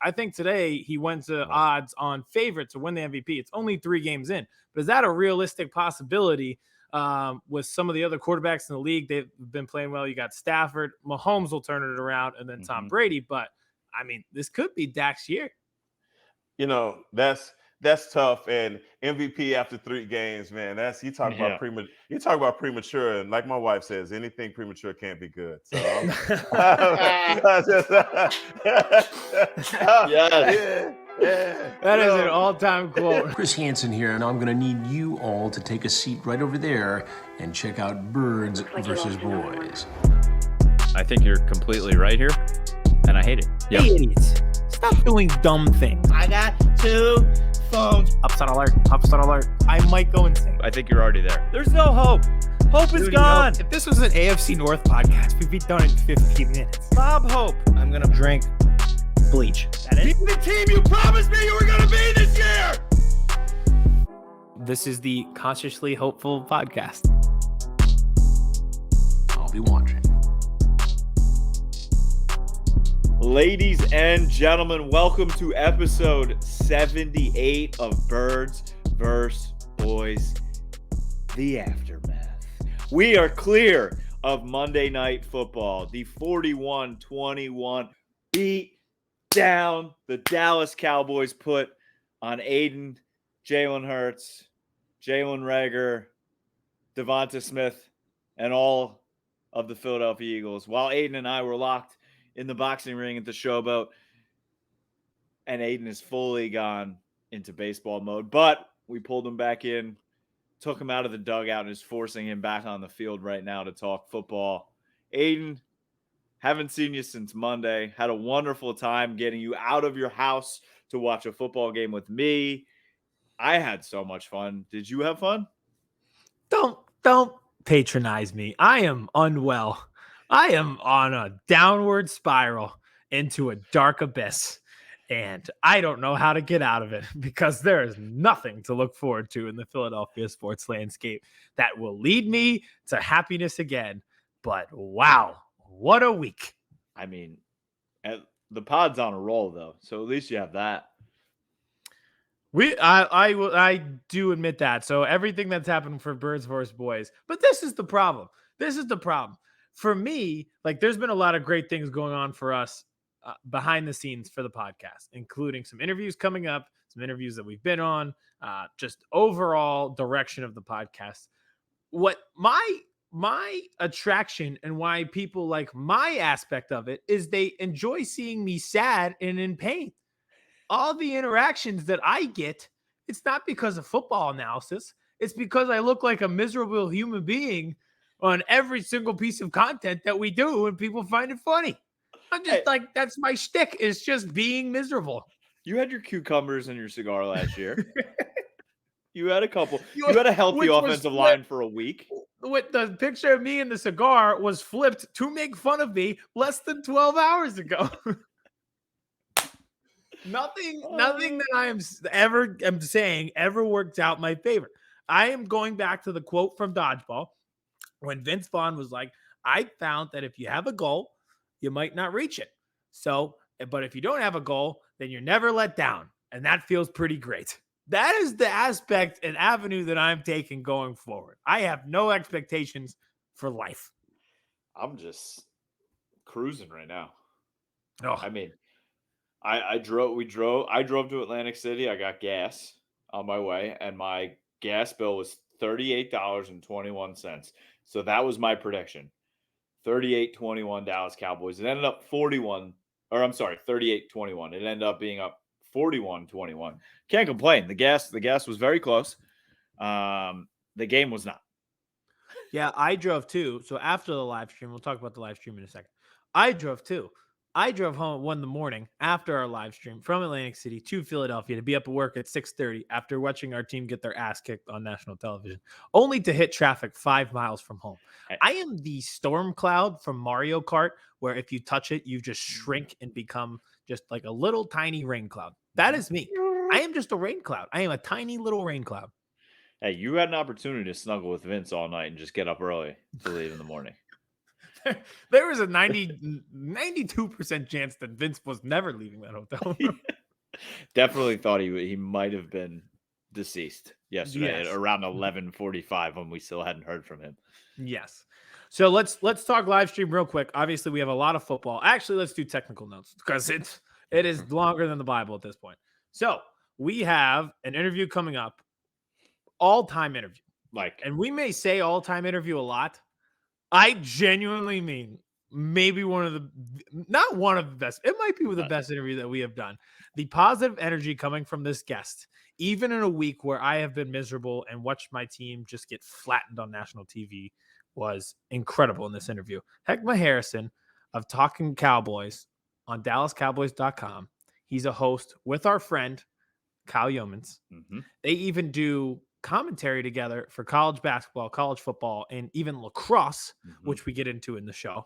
underdogs. I think today he went to odds on favorite to win the MVP. It's only 3 games in, but is that a realistic possibility with some of the other quarterbacks in the league? They've been playing well. You got Stafford, Mahomes will turn it around, and then Tom Brady. But I mean, this could be Dak's year. You know, that's tough. And MVP after 3 games, man. You talk about premature, and like my wife says, anything premature can't be good. So that is an all-time quote. Chris Hansen here, and I'm going to need you all to take a seat right over there and check out Birds versus Boys. I think you're completely right here, and I hate it. Yep. Hey, idiots. Stop doing dumb things. I got 2 phones. Upset alert. I might go insane. I think you're already there. There's no hope. Hope is gone. If this was an AFC North podcast, we'd be done in 15 minutes. Bob Hope. I'm going to drink bleach. That is the team you promised me you were going to be this year. This is the Consciously Hopeful podcast. I'll be watching. Ladies and gentlemen, welcome to episode 78 of Birds vs. Boys, the aftermath. We are clear of Monday Night Football, the 41-21 beat down the Dallas Cowboys put on Aidan, Jalen Hurts, Jalen Reagor, Devonta Smith, and all of the Philadelphia Eagles, while Aidan and I were locked in the boxing ring at the Showboat, and Aidan is fully gone into baseball mode. But we pulled him back in, took him out of the dugout, and is forcing him back on the field right now to talk football. Aidan, haven't seen you since Monday. Had a wonderful time getting you out of your house to watch a football game with me. I had so much fun. Did you have fun? Don't patronize me. I am unwell. I am on a downward spiral into a dark abyss, and I don't know how to get out of it because there is nothing to look forward to in the Philadelphia sports landscape that will lead me to happiness again. But wow, what a week. I mean, the pod's on a roll, though, so at least you have that. I do admit that. So everything that's happened for Birds vs. Boys, but this is the problem. For me, like, there's been a lot of great things going on for us behind the scenes for the podcast, including some interviews coming up, some interviews that we've been on, just overall direction of the podcast. What my attraction and why people like my aspect of it is they enjoy seeing me sad and in pain. All the interactions that I get, it's not because of football analysis. It's because I look like a miserable human being on every single piece of content that we do, and people find it funny. I'm just like, that's my shtick, is just being miserable. You had your cucumbers in your cigar last year. You had a couple. You had a healthy offensive line for a week. With the picture of me and the cigar was flipped to make fun of me less than 12 hours ago. Nothing that I am saying ever worked out my favor. I am going back to the quote from Dodgeball when Vince Vaughn was like, I found that if you have a goal, you might not reach it. So, but if you don't have a goal, then you're never let down. And that feels pretty great. That is the aspect and avenue that I'm taking going forward. I have no expectations for life. I'm just cruising right now. Oh. I mean, I drove to Atlantic City. I got gas on my way, and my gas bill was $38.21. So that was my prediction. 38-21 Dallas Cowboys. It ended up 38-21. It ended up being up 41-21. Can't complain. The gas was very close. The game was not. Yeah, I drove too. So after the live stream, we'll talk about the live stream in a second. I drove too. I drove home at 1 a.m. after our live stream from Atlantic City to Philadelphia to be up at work at 6:30 after watching our team get their ass kicked on national television, only to hit traffic 5 miles from home. I am the storm cloud from Mario Kart, where if you touch it, you just shrink and become just like a little tiny rain cloud. That is me. I am just a rain cloud. I am a tiny little rain cloud. Hey, you had an opportunity to snuggle with Vince all night and just get up early to leave in the morning. There was a 92% chance that Vince was never leaving that hotel room. Definitely thought he might have been deceased yesterday at Yes. around 11:45 when we still hadn't heard from him. Yes. So let's talk live stream real quick. Obviously, we have a lot of football. Actually, let's do technical notes because it is longer than the Bible at this point. So we have an interview coming up, all-time interview. And we may say all-time interview a lot. I genuinely mean maybe not one of the best. It might be the best interview that we have done. The positive energy coming from this guest, even in a week where I have been miserable and watched my team just get flattened on national TV, was incredible in this interview. Hek'ma Harrison of Talkin Cowboys on DallasCowboys.com. He's a host with our friend Kyle Yeomans. They even do commentary together for college basketball, college football, and even lacrosse, which we get into in the show.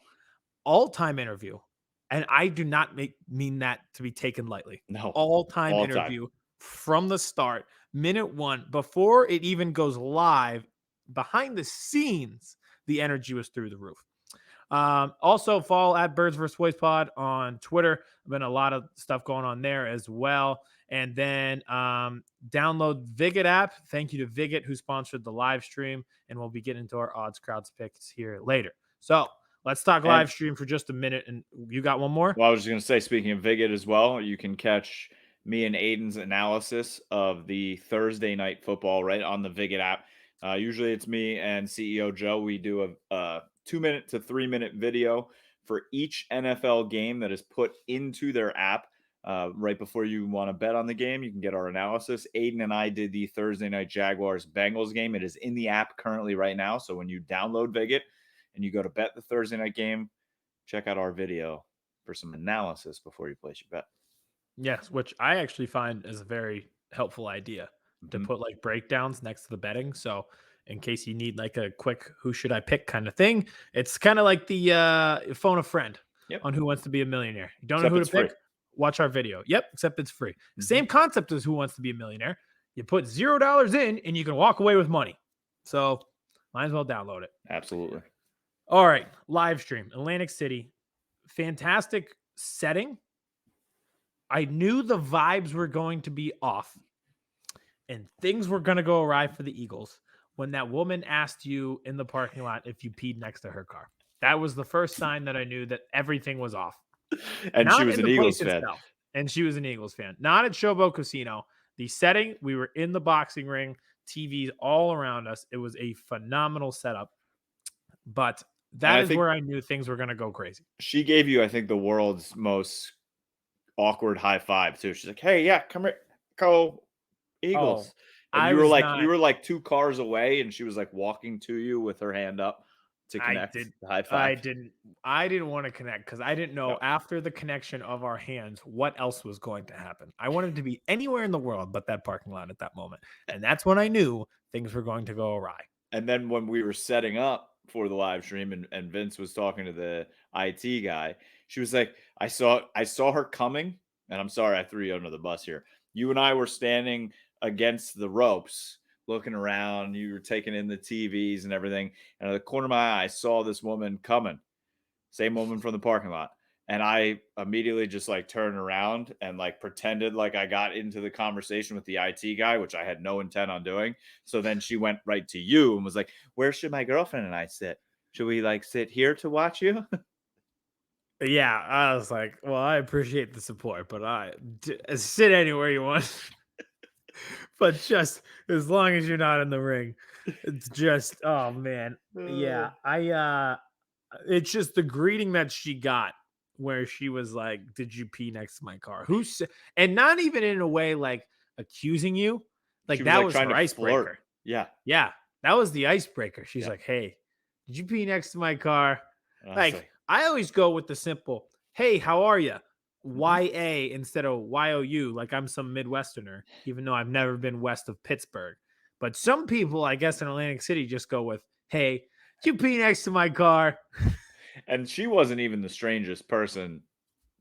All-time interview. And I do not mean that to be taken lightly. No. All-time interview from the start, minute one, before it even goes live, behind the scenes, the energy was through the roof. Also follow at Birds vs. Boys Pod on Twitter. Been a lot of stuff going on there as well. And then download Viget app. Thank you to Viget who sponsored the live stream, and we'll be getting into our OddsCrowd picks here later. So let's talk live stream for just a minute. And you got one more? Well, I was just going to say, speaking of Viget as well, you can catch me and Aidan's analysis of the Thursday night football right on the Viget app. Usually it's me and CEO Joe. We do a 2-minute to 3-minute video for each NFL game that is put into their app. Right before you want to bet on the game, you can get our analysis. Aidan and I did the Thursday night Jaguars-Bengals game. It is in the app currently right now. So when you download Viget and you go to bet the Thursday night game, check out our video for some analysis before you place your bet. Yes, which I actually find is a very helpful idea to put like breakdowns next to the betting. So in case you need like a quick who should I pick kind of thing, it's kind of like the phone a friend on Who Wants to Be a Millionaire. You don't know who to pick? Watch our video. Yep, except it's free. Same concept as Who Wants to Be a Millionaire. You put $0 in and you can walk away with money. So might as well download it. Absolutely. All right, live stream, Atlantic City. Fantastic setting. I knew the vibes were going to be off and things were going to go awry for the Eagles when that woman asked you in the parking lot if you peed next to her car. That was the first sign that I knew that everything was off. And she was an Eagles fan. And she was an Eagles fan. Not at Showboat Casino. The setting, we were in the boxing ring, TVs all around us. It was a phenomenal setup. But that is where I knew things were going to go crazy. She gave you, I think, the world's most awkward high five, too. She's like, hey, yeah, come here. Go Eagles. And you were like 2 cars away, and she was like walking to you with her hand up to connect the high five. I didn't want to connect because I didn't know after the connection of our hands what else was going to happen. I wanted to be anywhere in the world but that parking lot at that moment. And that's when I knew things were going to go awry. And then when we were setting up for the live stream and Vince was talking to the IT guy, she was like, I saw her coming, and I'm sorry I threw you under the bus here. You and I were standing against the ropes looking around. You were taking in the TVs and everything. And at the corner of my eye, I saw this woman coming. Same woman from the parking lot. And I immediately just like turned around and like pretended like I got into the conversation with the IT guy, which I had no intent on doing. So then she went right to you and was like, where should my girlfriend and I sit? Should we like sit here to watch you? Yeah, I was like, well, I appreciate the support, but I sit anywhere you want. But just as long as you're not in the ring, it's just, oh man. Yeah. It's just the greeting that she got where she was like, did you pee next to my car? And not even in a way like accusing you. Like that was her icebreaker. Yeah. Yeah. That was the icebreaker. She's like, hey, did you pee next to my car? Like I always go with the simple, hey, how are you? YA instead of YOU, like I'm some Midwesterner, even though I've never been west of Pittsburgh. But some people, I guess, in Atlantic City just go with, hey, did you pee next to my car? And she wasn't even the strangest person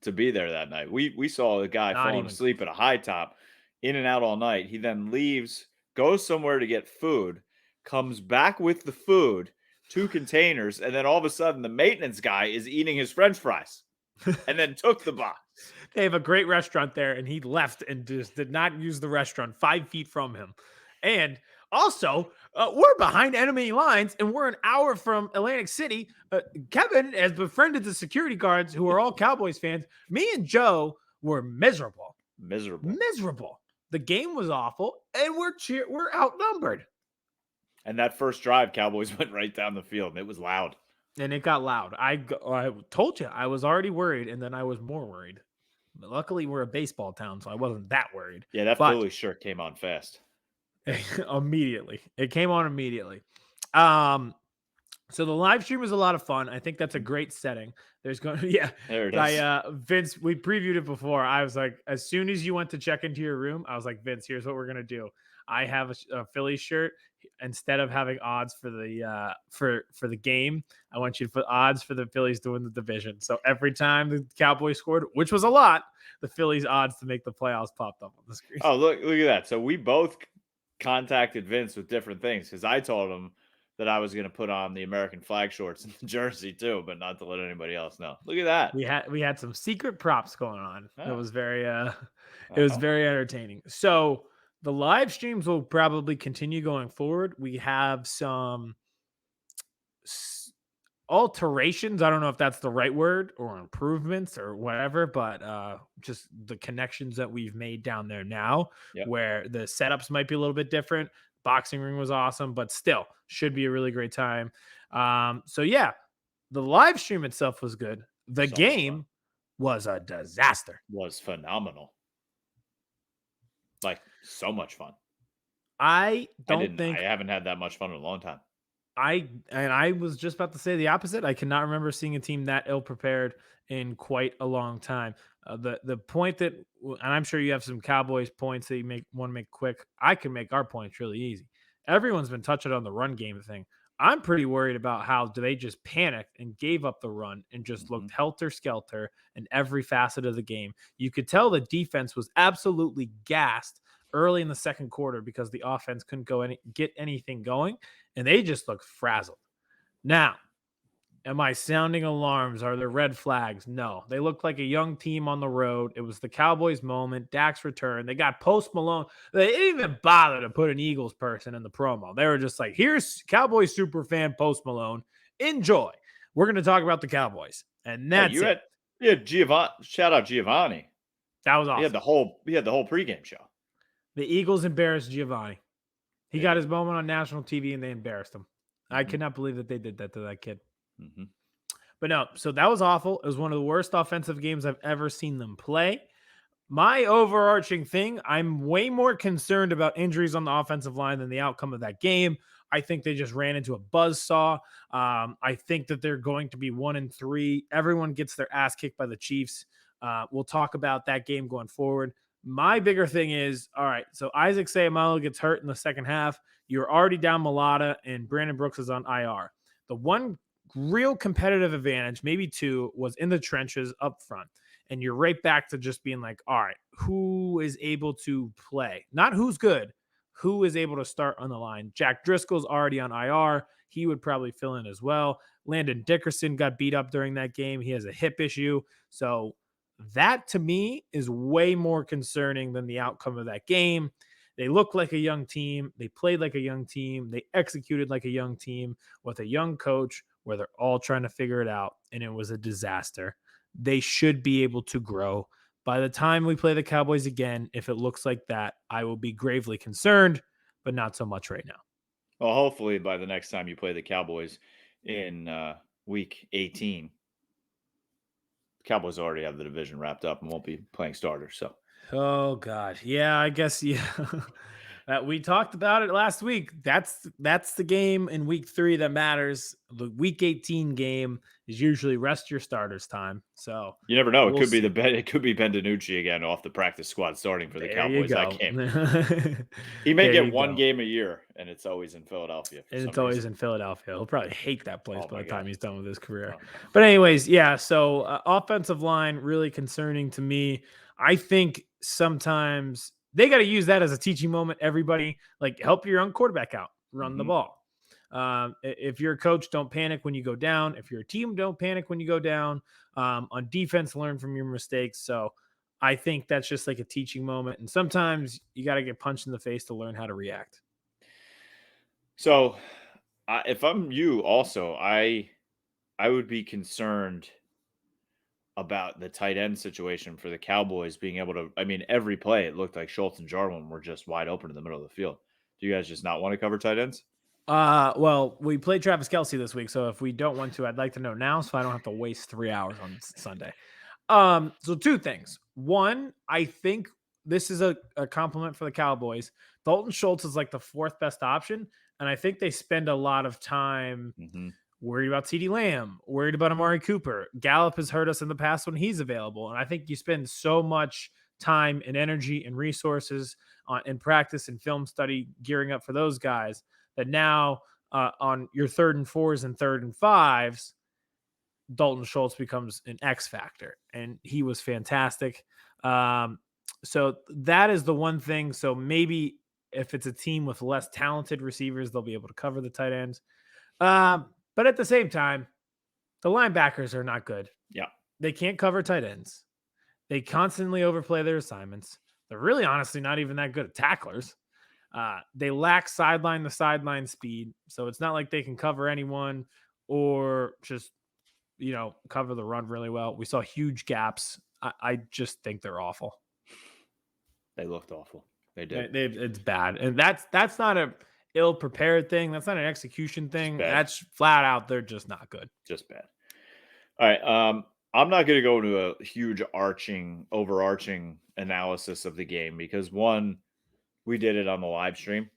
to be there that night. We saw a guy falling asleep at a high top, in and out all night. He then leaves, goes somewhere to get food, comes back with the food, 2 containers, and then all of a sudden the maintenance guy is eating his French fries and then took the box. They have a great restaurant there, and he left and just did not use the restaurant 5 feet from him. And also, we're behind enemy lines, and we're an hour from Atlantic City. Kevin has befriended the security guards who are all Cowboys fans. Me and Joe were miserable. Miserable. The game was awful, and we're outnumbered. And that first drive, Cowboys went right down the field, and it was loud. And it got loud. I told you, I was already worried, and then I was more worried. But luckily, we're a baseball town, so I wasn't that worried. Yeah, that Philly shirt came on fast. Immediately. It came on immediately. So the live stream was a lot of fun. I think that's a great setting. There's going to, there it is. Vince, we previewed it before. I was like, as soon as you went to check into your room, I was like, Vince, here's what we're going to do. I have a Philly shirt. Instead of having odds for the for the game, I want you to put odds for the Phillies to win the division. So every time the Cowboys scored, which was a lot, the Phillies odds to make the playoffs popped up on the screen. Oh, look at that. So we both contacted Vince with different things because I told him that I was going to put on the American flag shorts and the jersey too, but not to let anybody else know. Look at that. We had some secret props going on. It was very it was very entertaining. So the live streams will probably continue going forward. We have some alterations. I don't know if that's the right word, or improvements or whatever, but just the connections that we've made down there now, where the setups might be a little bit different. Boxing ring was awesome, but still should be a really great time. So yeah, the live stream itself was good. The game was a disaster. Was phenomenal. Like, so much fun. I haven't had that much fun in a long time. I was just about to say the opposite. I cannot remember seeing a team that ill prepared in quite a long time. The point that, and I'm sure you have some Cowboys points that you want to make quick. I can make our points really easy. Everyone's been touching on the run game thing. I'm pretty worried about how they just panicked and gave up the run and just looked helter-skelter in every facet of the game. You could tell the defense was absolutely gassed early in the second quarter because the offense couldn't get anything going, and they just looked frazzled. Now, am I sounding alarms? Are there red flags? No. They looked like a young team on the road. It was the Cowboys moment. Dak's return. They got Post Malone. They didn't even bother to put an Eagles person in the promo. They were just like, here's Cowboys super fan Post Malone. Enjoy. We're going to talk about the Cowboys. And that's it. Yeah, Giovanni. Shout out Giovanni. That was awesome. He had the whole pregame show. The Eagles embarrassed Giovanni. He got his moment on national TV, and they embarrassed him. I cannot believe that they did that to that kid. But no, so that was awful. It was one of the worst offensive games I've ever seen them play. My overarching thing, I'm way more concerned about injuries on the offensive line than the outcome of that game. I think they just ran into a buzzsaw. I think that they're going to be 1-3. Everyone gets their ass kicked by the Chiefs. We'll talk about that game going forward. My bigger thing is, all right, so Isaac Seumalo gets hurt in the second half. You're already down Mulata, and Brandon Brooks is on IR. The one real competitive advantage, maybe two, was in the trenches up front. And you're right back to just being like, all right, who is able to play? Not who's good, who is able to start on the line. Jack Driscoll's already on IR. He would probably fill in as well. Landon Dickerson got beat up during that game. He has a hip issue. So that, to me, is way more concerning than the outcome of that game. They look like a young team. They played like a young team. They executed like a young team with a young coach where they're all trying to figure it out, and it was a disaster. They should be able to grow. By the time we play the Cowboys again, if it looks like that, I will be gravely concerned, but not so much right now. Well, hopefully by the next time you play the Cowboys in week 18, the Cowboys already have the division wrapped up and won't be playing starters. So, oh God, yeah, I guess we talked about it last week. That's the game in week 3 that matters. The week 18 game is usually rest your starters time. So you never know. It could be it could be Ben DiNucci again off the practice squad starting for the Cowboys that game. He may get one game a year, and it's always in Philadelphia. It's always in Philadelphia. He'll probably hate that place by the time he's done with his career. But anyways, yeah. So offensive line really concerning to me. I think sometimes they got to use that as a teaching moment. Everybody, like, help your young quarterback out, run the ball. If you're a coach, don't panic when you go down. If you're a team, don't panic when you go down. On defense, learn from your mistakes. So I think that's just like a teaching moment. And sometimes you got to get punched in the face to learn how to react. So if I'm you also, I would be concerned about the tight end situation for the Cowboys being able to, I mean, every play, it looked like Schultz and Jarwin were just wide open in the middle of the field. Do you guys just not want to cover tight ends? Well, we played Travis Kelce this week. So if we don't want to, I'd like to know now so I don't have to waste 3 hours on Sunday. So 2 things. One, I think this is a compliment for the Cowboys. Dalton Schultz is like the 4th best option. And I think they spend a lot of time worried about CeeDee Lamb, worried about Amari Cooper. Gallup has hurt us in the past when he's available. And I think you spend so much time and energy and resources in practice and film study gearing up for those guys that now on your 3rd and 4s and 3rd and 5s, Dalton Schultz becomes an X factor, and he was fantastic. So that is the one thing. So maybe if it's a team with less talented receivers, they'll be able to cover the tight ends. But at the same time, the linebackers are not good. Yeah. They can't cover tight ends. They constantly overplay their assignments. They're really honestly not even that good at tacklers. They lack sideline to sideline speed. So it's not like they can cover anyone or just, cover the run really well. We saw huge gaps. I just think they're awful. They looked awful. They did. It's bad. And that's not a ill-prepared thing. That's not an execution thing. That's flat out. They're just not good. Just bad. All right. I'm not going to go into a huge overarching analysis of the game because one, we did it on the live stream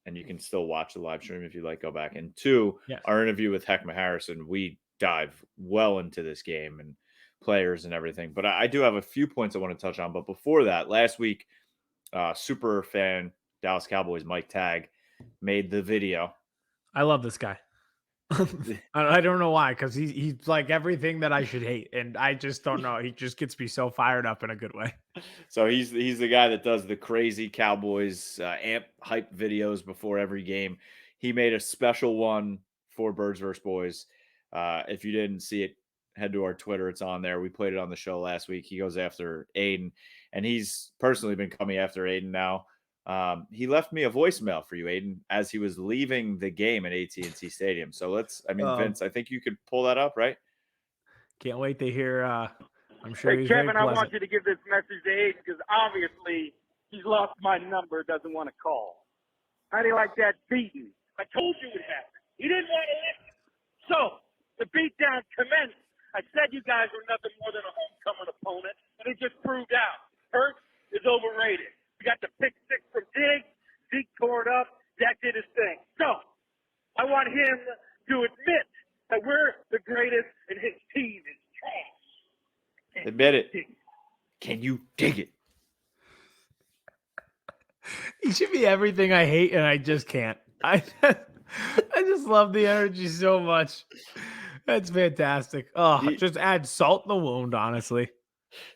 and you can still watch the live stream if you'd like, go back. And 2, yes, our interview with Hek'ma Harrison, we dive well into this game and players and everything. But I do have a few points I want to touch on. But before that, last week, super fan Dallas Cowboys Mike Tagg made the video. I love this guy. I don't know why, because he's like everything that I should hate, and I just don't know. He just gets me so fired up in a good way. So he's the guy that does the crazy Cowboys amp hype videos before every game. He made a special one for Birds vs. Boys. If you didn't see it, head to our Twitter. It's on there. We played it on the show last week. He goes after Aidan, and he's personally been coming after Aidan now. He left me a voicemail for you, Aidan, as he was leaving the game at AT&T Stadium. So Vince, I think you could pull that up, right? Can't wait to hear. I'm sure hey, he's Kevin, very I pleasant. want you to give this message to Aidan because obviously he's lost my number, doesn't want to call. How do you like that beating? I told you it happened. He didn't want to listen. So the beatdown commenced. I said you guys were nothing more than a homecoming opponent, and it just proved out. Hurts is overrated. We got the pick 6 from Diggs. Zeke tore it up. Dak did his thing. So I want him to admit that we're the greatest and his team is trash. Admit it. Can you dig it? He should be everything I hate, and I just can't. I just love the energy so much. That's fantastic. Oh, just add salt in the wound, honestly.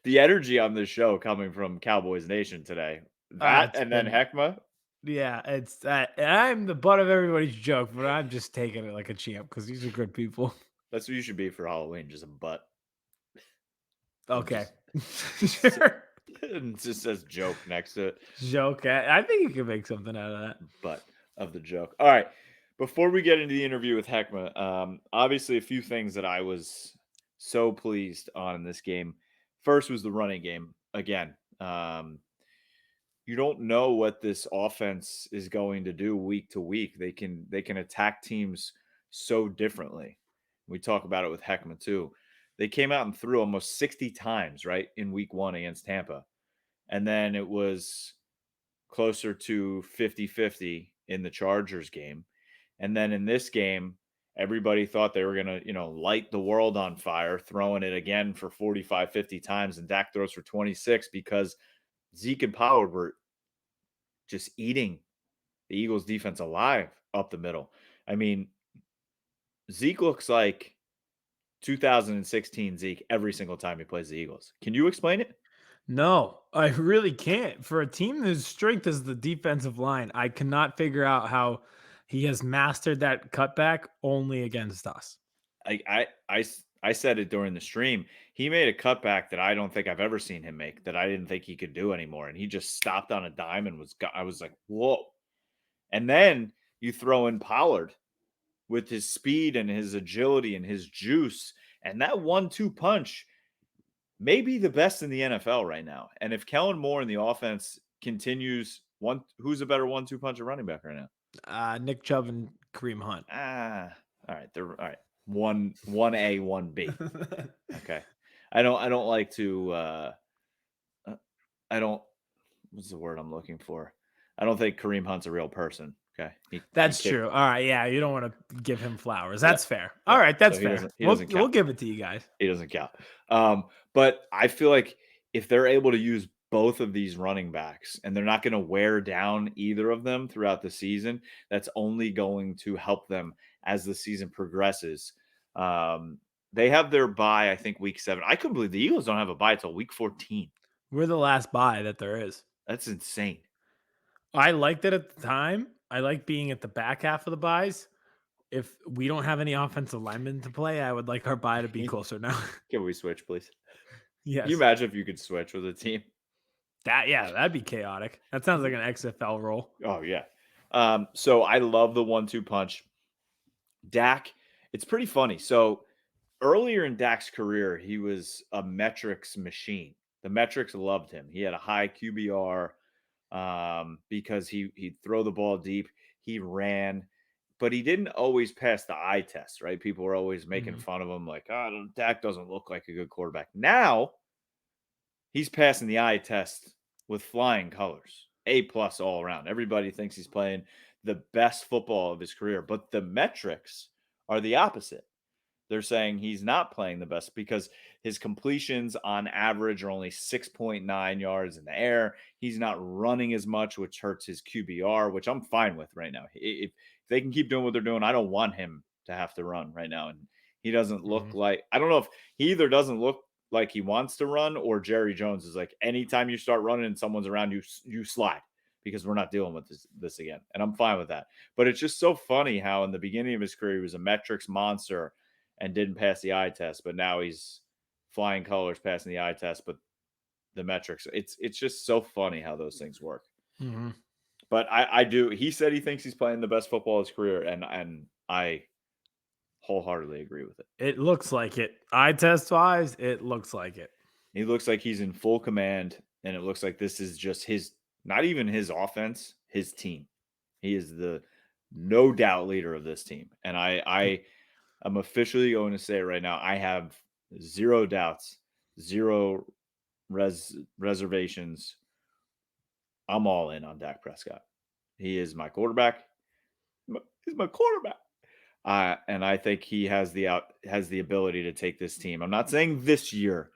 The energy on this show coming from Cowboys Nation today. That and then Hek'ma. Yeah, it's I'm the butt of everybody's joke, but I'm just taking it like a champ because these are good people. That's what you should be for Halloween, just a butt. Okay. Sure. It just says joke next to it. Joke. I think you can make something out of that. Butt of the joke. All right. Before we get into the interview with Hek'ma, obviously a few things that I was so pleased on in this game. First was the running game. Again, you don't know what this offense is going to do week to week. They can attack teams so differently. We talk about it with Hek'ma too. They came out and threw almost 60 times, right, in week 1 against Tampa. And then it was closer to 50-50 in the Chargers game. And then in this game, everybody thought they were going to, light the world on fire, throwing it again for 45, 50 times. And Dak throws for 26 because Zeke and Pollard were just eating the Eagles defense alive up the middle. I mean, Zeke looks like 2016 Zeke every single time he plays the Eagles. Can you explain it? No, I really can't. For a team whose strength is the defensive line, I cannot figure out how He has mastered that cutback only against us. I said it during the stream. He made a cutback that I don't think I've ever seen him make, that I didn't think he could do anymore. And he just stopped on a dime and I was like, whoa. And then you throw in Pollard with his speed and his agility and his juice. And that 1-2 punch may be the best in the NFL right now. And if Kellen Moore in the offense continues, who's a better 1-2 puncher running back right now? Nick Chubb and Kareem Hunt. All right. They're all right. 1A, 1B. Okay. I don't like to what's the word I'm looking for? I don't think Kareem Hunt's a real person. Okay. That's true. All right. Yeah. You don't want to give him flowers. That's fair. All right. That's fair. We'll give it to you guys. He doesn't count. But I feel like if they're able to use both of these running backs and they're not going to wear down either of them throughout the season, that's only going to help them as the season progresses. They have their bye, I think, week 7. I couldn't believe the Eagles don't have a bye until week 14. We're the last bye that there is. That's insane. I liked it at the time. I like being at the back half of the buys. If we don't have any offensive linemen to play, I would like our bye to be closer now. Can we switch, please? Yes. Can you imagine if you could switch with a team? That'd be chaotic. That sounds like an XFL role. Oh, yeah. So I love the 1-2 punch. Dak, it's pretty funny. So earlier in Dak's career, he was a metrics machine. The metrics loved him. He had a high QBR because he'd throw the ball deep. He ran, but he didn't always pass the eye test, right? People were always making fun of him like, oh, Dak doesn't look like a good quarterback. Now he's passing the eye test with flying colors, A+ all around. Everybody thinks he's playing the best football of his career, but the metrics are the opposite. They're saying he's not playing the best because his completions on average are only 6.9 yards in the air. He's not running as much, which hurts his QBR, which I'm fine with right now. If they can keep doing what they're doing, I don't want him to have to run right now. And he doesn't look like, I don't know if he either doesn't look like he wants to run or Jerry Jones is like, anytime you start running and someone's around you, you slide because we're not dealing with this again. And I'm fine with that. But it's just so funny how in the beginning of his career, he was a metrics monster and didn't pass the eye test, but now he's flying colors passing the eye test, but the metrics, it's just so funny how those things work. But I do, he said he thinks he's playing the best football of his career, and I wholeheartedly agree with it. It looks like it. Eye test wise, it looks like it. He looks like he's in full command, and it looks like this is just his, not even his offense, his team. He is the no doubt leader of this team. And I'm officially going to say it right now. I have zero doubts, zero reservations. I'm all in on Dak Prescott. He is my quarterback. He's my quarterback. And I think he has the ability to take this team. I'm not saying this year,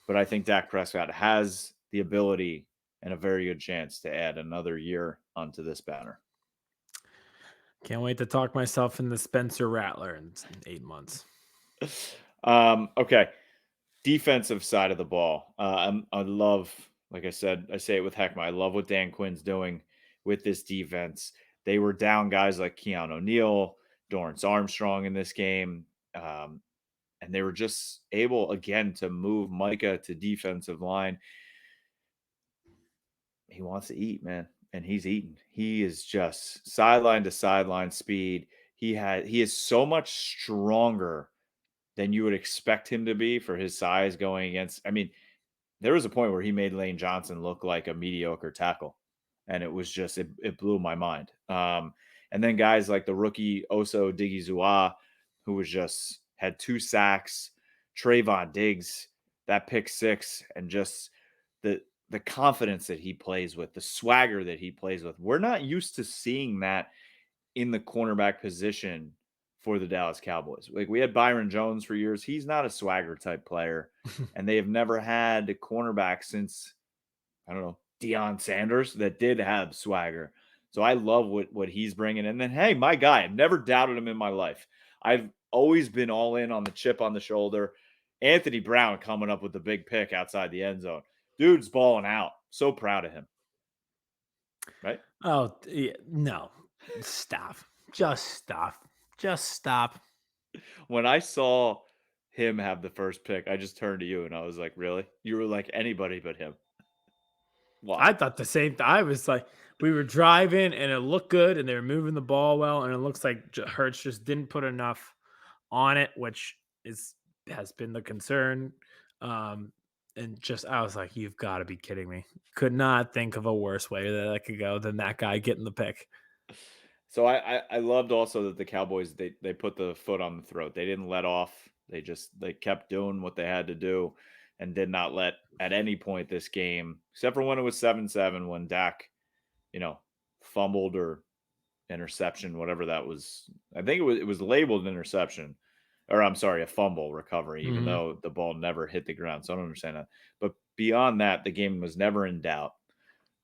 but I think Dak Prescott has the ability and a very good chance to add another year onto this banner. Can't wait to talk myself in the Spencer Rattler in 8 months. Okay. Defensive side of the ball. I love, like I said, I say it with Hek'ma. I love what Dan Quinn's doing with this defense. They were down guys like Keon O'Neal, Dorrance Armstrong in this game. And they were just able, again, to move Micah to defensive line. He wants to eat, man. And he's eating. He is just sideline to sideline speed. He is so much stronger than you would expect him to be for his size going against. I mean, there was a point where he made Lane Johnson look like a mediocre tackle. And it was just, it blew my mind. And then guys like the rookie Oso Digizua, who was just had 2 sacks, Trayvon Diggs, that pick 6, and just the confidence that he plays with, the swagger that he plays with. We're not used to seeing that in the cornerback position for the Dallas Cowboys. Like, we had Byron Jones for years. He's not a swagger type player. And they have never had a cornerback since, I don't know, Deion Sanders that did have swagger. So I love what he's bringing. And then, hey, my guy, I've never doubted him in my life. I've always been all in on the chip on the shoulder. Anthony Brown coming up with the big pick outside the end zone. Dude's balling out. So proud of him. Right? Oh, yeah, no. Stop. Just stop. Just stop. When I saw him have the first pick, I just turned to you and I was like, really? You were like anybody but him. Why? I thought the same thing. I was like, we were driving and it looked good and they were moving the ball well. And it looks like Hurts just didn't put enough on it, which has been the concern. And just, I was like, you've got to be kidding me. Could not think of a worse way that could go than that guy getting the pick. So I loved also that the Cowboys, they put the foot on the throat. They didn't let off. They kept doing what they had to do and did not let at any point this game, except for when it was 7-7, when Dak, fumbled or interception, whatever that was. I think it was labeled interception, or I'm sorry, a fumble recovery, even though the ball never hit the ground. So I don't understand that. But beyond that, the game was never in doubt.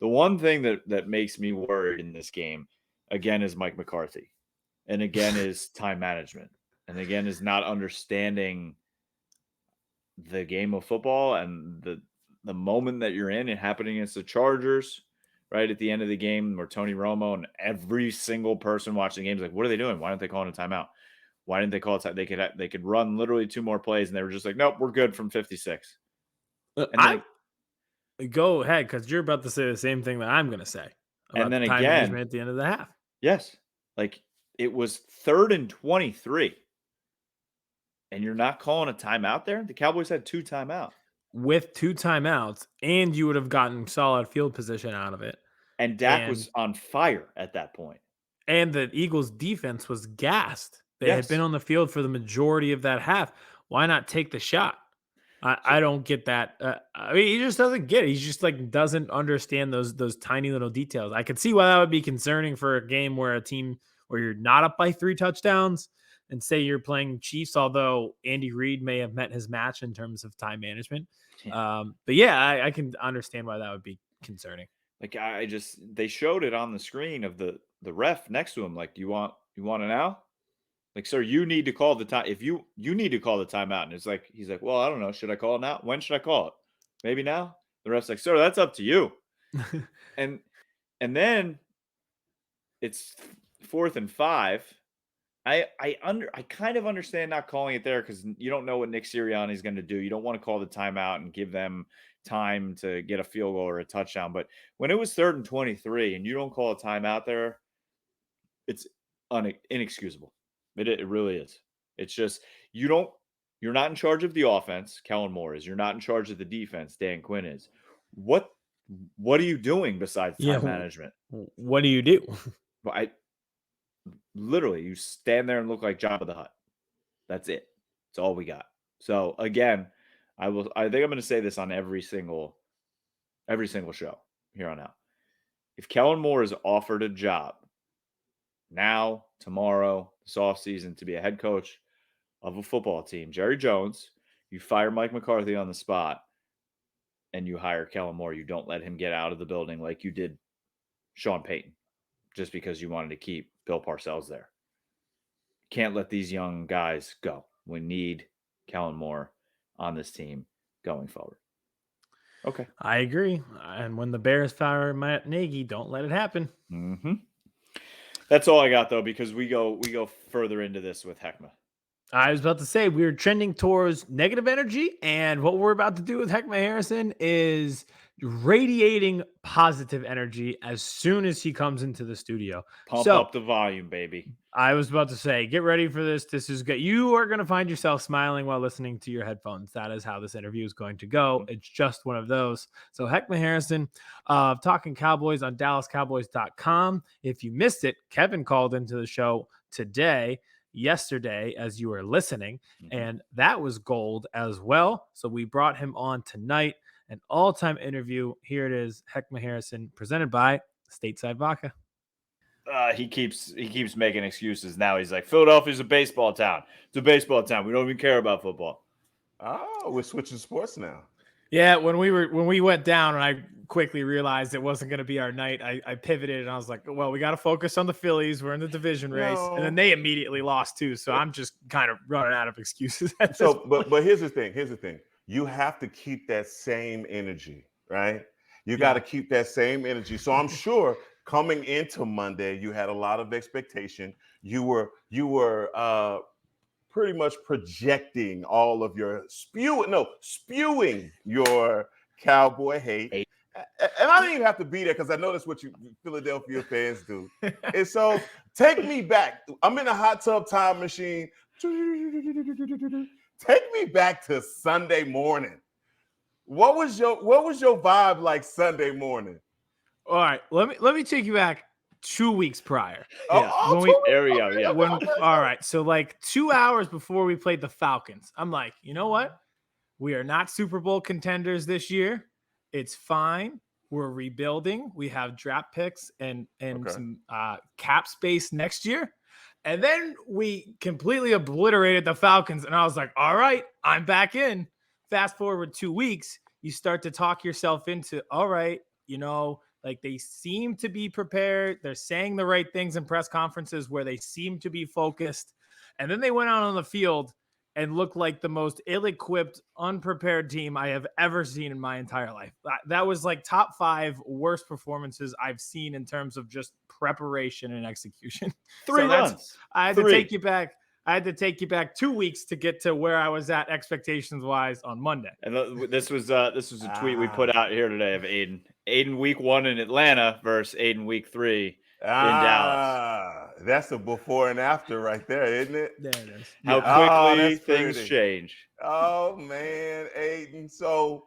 The one thing that makes me worried in this game, again, is Mike McCarthy, and again is time management, and again is not understanding the game of football and the moment that you're in. It happened against the Chargers right at the end of the game, where Tony Romo and every single person watching the game is like, what are they doing? Why aren't they calling a timeout? Why didn't they call it? They could run literally 2 more plays, and they were just like, nope, we're good from 56. Go ahead, because you're about to say the same thing that I'm going to say. And then the time again, management at the end of the half. Yes, like it was 3rd and 23, and you're not calling a timeout there. The Cowboys had 2 timeouts. With 2 timeouts, and you would have gotten solid field position out of it. And Dak was on fire at that point. And the Eagles defense was gassed. They had been on the field for the majority of that half. Why not take the shot? I don't get that. I mean, he just doesn't get it. He just doesn't understand those tiny little details. I could see why that would be concerning for a game where you're not up by 3 touchdowns and say you're playing Chiefs, although Andy Reid may have met his match in terms of time management. Yeah. But yeah, I can understand why that would be concerning. Like they showed it on the screen of the ref next to him. Like, you want it now? Like, sir, you need to call the time. If you need to call the timeout. And it's like, he's like, well, I don't know. Should I call it now? When should I call it? Maybe now? The ref's like, sir, that's up to you. and then it's 4th and 5. I kind of understand not calling it there, because you don't know what Nick Sirianni is going to do. You don't want to call the timeout and give them time to get a field goal or a touchdown. But when it was 3rd and 23 and you don't call a timeout there, it's inexcusable. It really is. It's just, you're not in charge of the offense. Kellen Moore is. You're not in charge of the defense. Dan Quinn is. What are you doing besides time management? What do you do? Well, literally, you stand there and look like Jabba the Hutt. That's it. That's all we got. So again, I think I'm going to say this on every single show here on out. If Kellen Moore is offered a job now, tomorrow, this offseason, to be a head coach of a football team, Jerry Jones, you fire Mike McCarthy on the spot and you hire Kellen Moore. You don't let him get out of the building like you did Sean Payton, just because you wanted to keep Bill Parcells there. Can't let these young guys go. We need Kellen Moore on this team going forward. Okay. I agree. And when the Bears fire Matt Nagy, don't let it happen. Mm-hmm. That's all I got, though, because we go further into this with Hek'ma. I was about to say, we're trending towards negative energy, and what we're about to do with Hek'ma Harrison is radiating positive energy as soon as he comes into the studio. Pump up the volume, baby. I was about to say, get ready for this. This is good. You are going to find yourself smiling while listening to your headphones. That is how this interview is going to go. It's just one of those. So Hek'ma Harrison of Talkin Cowboys on DallasCowboys.com. If you missed it, Kevin called into the show yesterday as you were listening, and that was gold as well. So we brought him on tonight, an all-time interview. Here it is, Hek'ma Harrison, presented by Stateside Vodka. He keeps making excuses now. He's like, Philadelphia's a baseball town. It's a baseball town. We don't even care about football. Oh, we're switching sports now. Yeah, when we went down and I quickly realized it wasn't going to be our night, I pivoted and I was like, well, we got to focus on the Phillies. We're in the division race. And then they immediately lost too. So I'm just kind of running out of excuses. But here's the thing. You have to keep that same energy, right? You got to keep that same energy. So I'm sure coming into Monday, you had a lot of expectation. You were pretty much projecting all of your spewing your Cowboy hate. And I didn't even have to be there because I know that's what you Philadelphia fans do. And so take me back. I'm in a hot tub time machine. Take me back to Sunday morning. What was your vibe like Sunday morning? All right, let me take you back 2 weeks prior. All right, so like 2 hours before we played the Falcons, I'm like, you know what? We are not Super Bowl contenders this year. It's fine. We're rebuilding. We have draft picks and some cap space next year. And then we completely obliterated the Falcons. And I was like, all right, I'm back in. Fast forward 2 weeks, you start to talk yourself into, all right, like they seem to be prepared. They're saying the right things in press conferences where they seem to be focused. And then they went out on the field and looked like the most ill-equipped, unprepared team I have ever seen in my entire life. That was like top 5 worst performances I've seen in terms of just preparation and execution. 3 runs. I had to take you back. I had to take you back 2 weeks to get to where I was at expectations-wise on Monday. And this was a tweet we put out here today of Aidan. Aidan week 1 in Atlanta versus Aidan week 3 in Dallas. That's a before and after right there, isn't it? There it is. How quickly things change. Oh, man, Aidan. So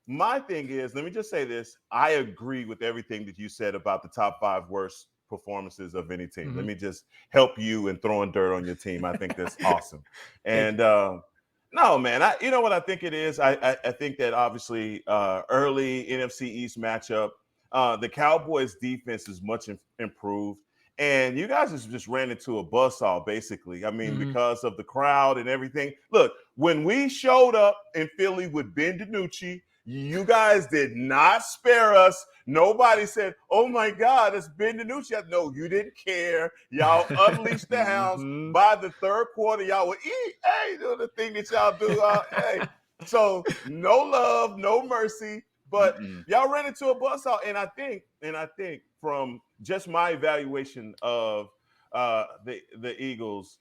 my thing is, let me just say this. I agree with everything that you said about the top 5 worst performances of any team. Let me just help you in throwing dirt on your team. I think that's awesome. And no, man, you know what I think it is? I think that obviously early NFC East matchup, the Cowboys defense is much improved. And you guys just ran into a buzzsaw, basically. I mean, because of the crowd and everything. Look, when we showed up in Philly with Ben DiNucci, you guys did not spare us. Nobody said, oh, my God, it's Ben DiNucci. No, you didn't care. Y'all unleashed the hounds. By the third quarter, y'all were, hey, do the thing that y'all do. Hey. So no love, no mercy. But y'all ran into a buzzsaw. And I think from just my evaluation of the Eagles,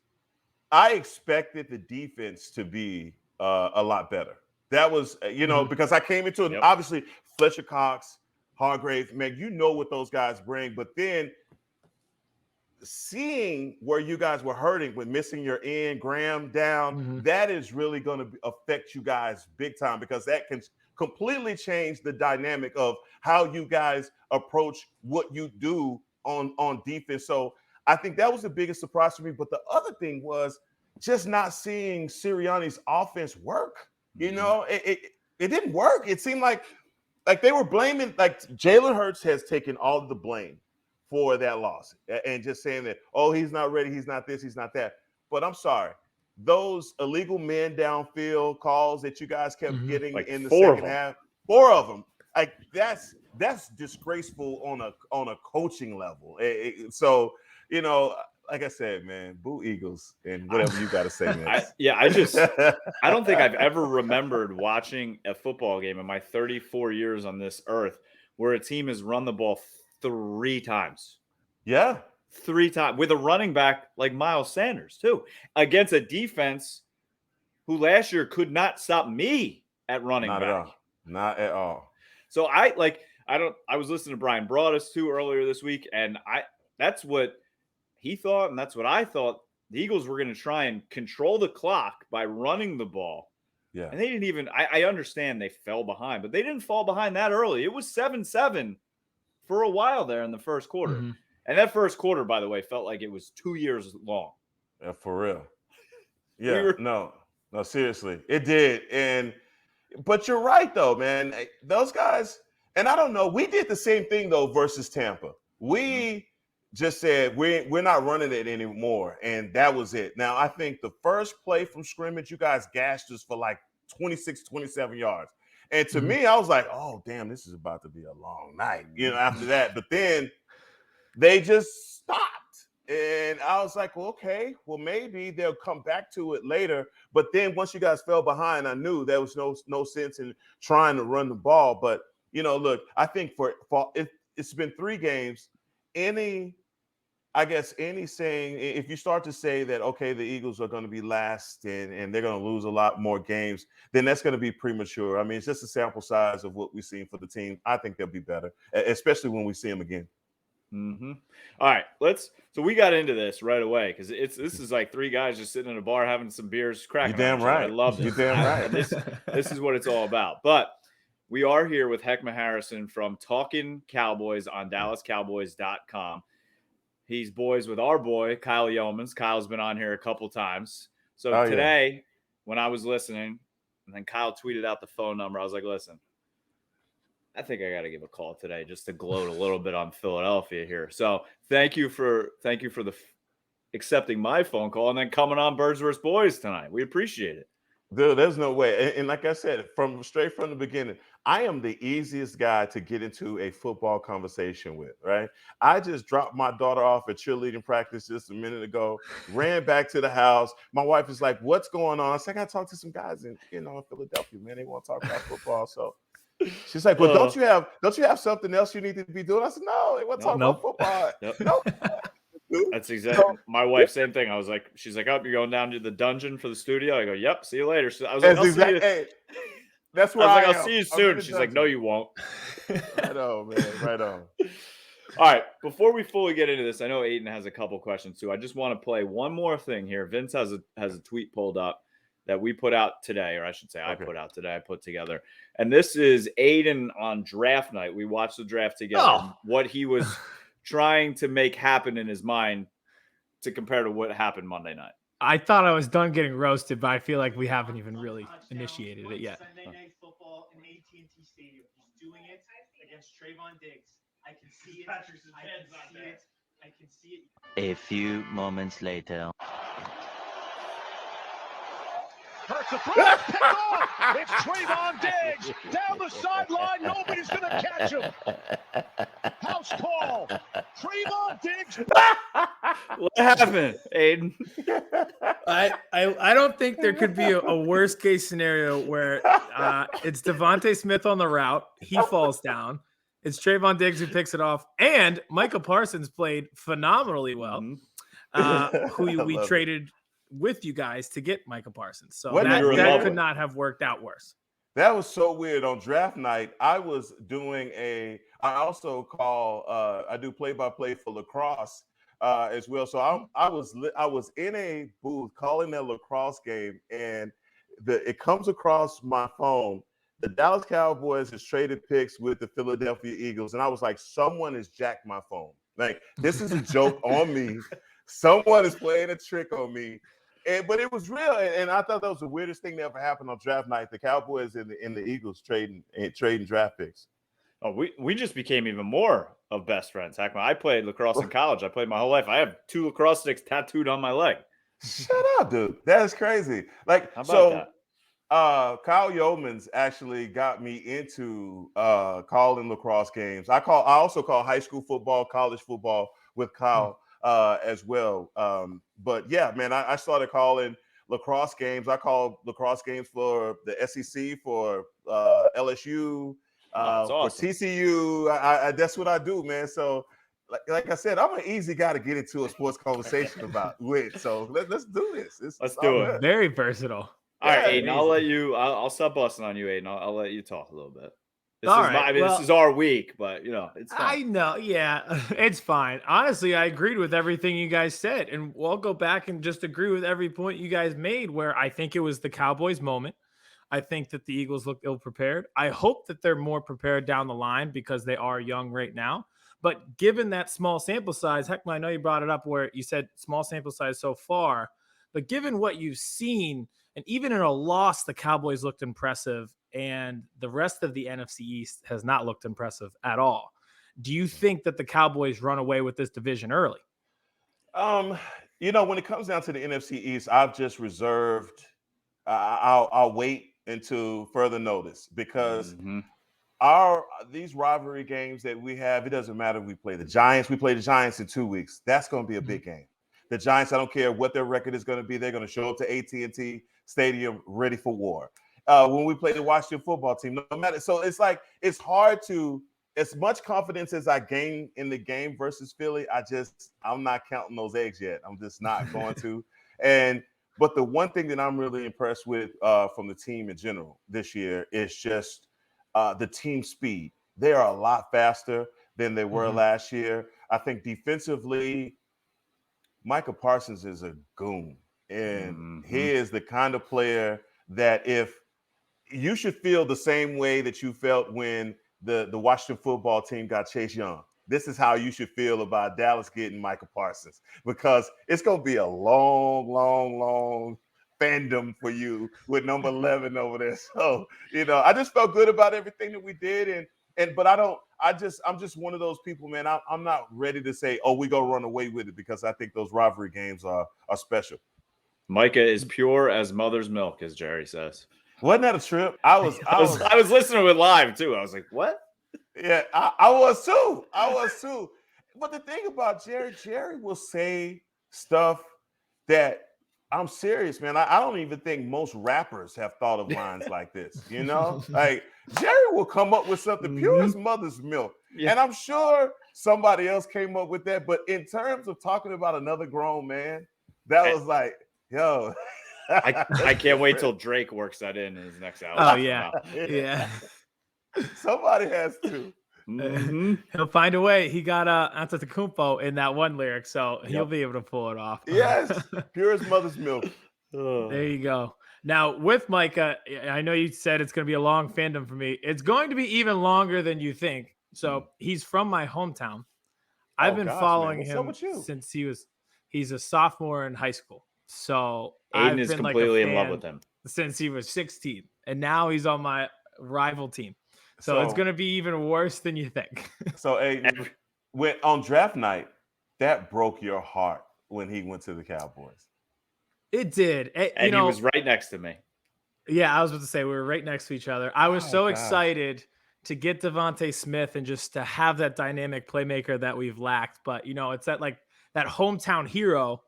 I expected the defense to be a lot better. That was, because I came into it, obviously, Fletcher Cox, Hargrave, man, you know what those guys bring. But then seeing where you guys were hurting with missing your end, Graham down, that is really going to affect you guys big time because that can completely change the dynamic of how you guys approach what you do on defense. So I think that was the biggest surprise for me. But the other thing was just not seeing Sirianni's offense work. It didn't work. It seemed like they were blaming, like Jalen Hurts has taken all of the blame for that loss and just saying that, oh, he's not ready, he's not this, he's not that. But I'm sorry, those illegal men downfield calls that you guys kept getting like in the second half, 4 of them, like that's disgraceful on a coaching level. So, like I said, man, boo Eagles and whatever you got to say next. I don't think I've ever remembered watching a football game in my 34 years on this earth where a team has run the ball 3 times. Yeah. 3 times with a running back like Miles Sanders too, against a defense who last year could not stop me at running back. Not at all. So I was listening to Brian Broaddus too earlier this week, and that's what he thought, and that's what I thought. The Eagles were going to try and control the clock by running the ball. Yeah. And they didn't even – I understand they fell behind, but they didn't fall behind that early. It was 7-7 for a while there in the first quarter. And that first quarter, by the way, felt like it was 2 years long. Yeah, for real. Yeah, no, seriously. It did. But you're right, though, man. Those guys – and I don't know. We did the same thing, though, versus Tampa. We – just said we're not running it anymore, and that was it. Now, I think the first play from scrimmage, you guys gashed us for like 26, 27 yards. And to me, I was like, oh, damn, this is about to be a long night, after that. But then they just stopped. And I was like, well, okay, well, maybe they'll come back to it later. But then once you guys fell behind, I knew there was no sense in trying to run the ball. But, look, I think for it's been 3 games. any saying, if you start to say that, okay, the Eagles are going to be last and they're going to lose a lot more games, then that's going to be premature. I mean, it's just a sample size of what we've seen for the team. I think they'll be better, especially when we see them again. Mm-hmm. All right, so we got into this right away because this is like three guys just sitting in a bar having some beers, cracking. You're damn right. I love this. You're damn right. This is what it's all about. But we are here with Hek'ma Harrison from Talkin Cowboys on DallasCowboys.com. He's boys with our boy, Kyle Yeomans. Kyle's been on here a couple times. So today, when I was listening, and then Kyle tweeted out the phone number, I was like, listen, I think I got to give a call today just to gloat a little bit on Philadelphia here. So thank you for accepting my phone call and then coming on Birds vs. Boys tonight. We appreciate it. Dude, there's no way. And like I said, straight from the beginning, I am the easiest guy to get into a football conversation with, right? I just dropped my daughter off at cheerleading practice just a minute ago, ran back to the house. My wife is like, what's going on? I said, I got to talk to some guys in Philadelphia, man. They want to talk about football. So she's like, well, don't you have something else you need to be doing? I said, no, they want to talk about football. Nope. That's exactly my wife. Same thing. I was like, she's like, "Oh, you're going down to the dungeon for the studio." I go, "Yep, see you later." So I was like, that's where I was like, "I'll see you soon." She's like, "No, you won't." Right on, man. Right on. All right. Before we fully get into this, I know Aidan has a couple questions too. I just want to play one more thing here. Vince has a tweet pulled up that we put out today, or I should say, I put out today. I put together, and this is Aidan on draft night. We watched the draft together. What he was trying to make happen in his mind to compare to what happened Monday night. I thought I was done getting roasted, but I feel like we haven't even really initiated it yet. Sunday Night Football in AT&T Stadium. He's doing it against Trayvon Diggs. I can see it. I can see it. A few moments later. Hurts the throw. Picked off. It's Trayvon Diggs down the sideline. Nobody's going to catch him. House call. Trayvon Diggs. What happened, Aidan? I don't think there could be a worst case scenario where it's Devontae Smith on the route. He falls down. It's Trayvon Diggs who picks it off. And Micah Parsons played phenomenally well, who we traded with you guys to get Micah Parsons. So that could not have worked out worse. That was so weird. On draft night, I was doing I also I do play-by-play for lacrosse as well. So I was in a booth calling that lacrosse game, and it comes across my phone. The Dallas Cowboys has traded picks with the Philadelphia Eagles. And I was like, someone has jacked my phone. Like, this is a joke on me. Someone is playing a trick on me. But it was real, and I thought that was the weirdest thing that ever happened on draft night. The Cowboys and the Eagles trading draft picks. Oh, we just became even more of best friends. Heck, I played lacrosse in college. I played my whole life. I have 2 lacrosse sticks tattooed on my leg. Shut up, dude. That is crazy. Like, how about that? Kyle Yeomans actually got me into calling lacrosse games. I also call high school football, college football with Kyle. As well. But yeah, man, I started calling lacrosse games. I called lacrosse games for the SEC, for LSU, for TCU. That's what I do, man. So like I said, I'm an easy guy to get into a sports conversation with. So let's do this. Let's do it. Very versatile. All right, Aidan, I'll stop busting on you, Aidan. I'll let you talk a little bit. This is our week, but it's fine. I know. Yeah, it's fine. Honestly, I agreed with everything you guys said. And we'll go back and just agree with every point you guys made where I think it was the Cowboys moment. I think that the Eagles looked ill-prepared. I hope that they're more prepared down the line because they are young right now. But given that small sample size, Hek'ma, I know you brought it up where you said small sample size so far, but given what you've seen, and even in a loss, the Cowboys looked impressive, and the rest of the NFC East has not looked impressive at all. Do you think that the Cowboys run away with this division early? When it comes down to the NFC East, I've just reserved. I'll wait until further notice because these rivalry games that we have, it doesn't matter if we play the Giants. We play the Giants in 2 weeks. That's going to be a big game. The Giants, I don't care what their record is going to be. They're going to show up to AT&T Stadium ready for war. When we play the Washington football team, no matter. So it's like it's hard to as much confidence as I gain in the game versus Philly, I'm not counting those eggs yet. I'm just not going to. But the one thing that I'm really impressed with from the team in general this year is just the team speed. They are a lot faster than they were last year. I think defensively, Micah Parsons is a goon. And he is the kind of player that if you should feel the same way that you felt when the Washington football team got Chase Young. This is how you should feel about Dallas getting Micah Parsons, because it's going to be a long, long, long fandom for you with number 11 over there. So, I just felt good about everything that we did. But I'm just one of those people, man. I'm not ready to say, oh, we go run away with it, because I think those rivalry games are special. Micah is pure as mother's milk, as Jerry says. Wasn't that a trip? I was listening with live too. I was like, what? Yeah, I was too. But the thing about Jerry will say stuff that I'm serious, man. I don't even think most rappers have thought of lines like this, Like, Jerry will come up with something pure as mother's milk. Yeah. And I'm sure somebody else came up with that. But in terms of talking about another grown man, that was like, yo. I can't wait till Drake works that in his next album. Oh, yeah. Yeah. Somebody has to. He'll find a way. He got Antetokounmpo in that one lyric, so he'll be able to pull it off. Yes, pure as mother's milk. There you go. Now, with Micah, I know you said it's going to be a long fandom for me. It's going to be even longer than you think. So he's from my hometown. I've been following him since he's a sophomore in high school. So Aidan is completely in love with him since he was 16, and now he's on my rival team. So it's going to be even worse than you think. So Aidan, when on draft night, that broke your heart when he went to the Cowboys. It did. And he was right next to me. Yeah, I was about to say we were right next to each other. I was excited to get Devontae Smith and just to have that dynamic playmaker that we've lacked. But, it's that hometown hero.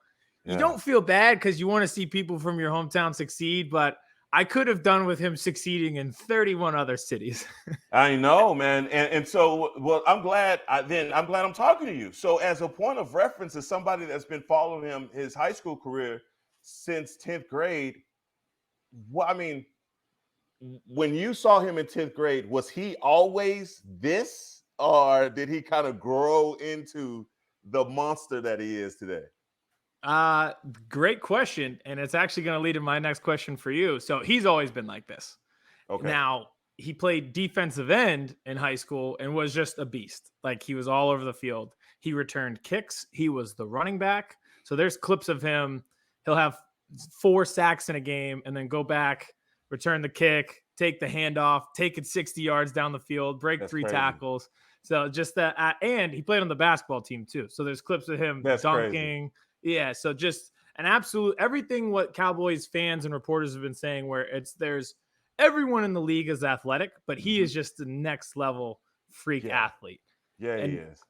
Yeah. You don't feel bad because you want to see people from your hometown succeed, but I could have done with him succeeding in 31 other cities. I know, man. And so, well, I'm glad I'm talking to you. So as a point of reference, as somebody that's been following him his high school career since 10th grade, when you saw him in 10th grade, was he always this, or did he kind of grow into the monster that he is today? Great question. And it's actually going to lead to my next question for you. So he's always been like this. Okay. Now, he played defensive end in high school and was just a beast. Like, he was all over the field. He returned kicks. He was the running back. So there's clips of him. He'll have 4 sacks in a game and then go back, return the kick, take the handoff, take it 60 yards down the field, break 3 tackles. So just that. And he played on the basketball team too. So there's clips of him dunking. Crazy. Yeah, so just an absolute everything what Cowboys fans and reporters have been saying, where there's everyone in the league is athletic, but he is just the next level freak athlete. Yeah, he is.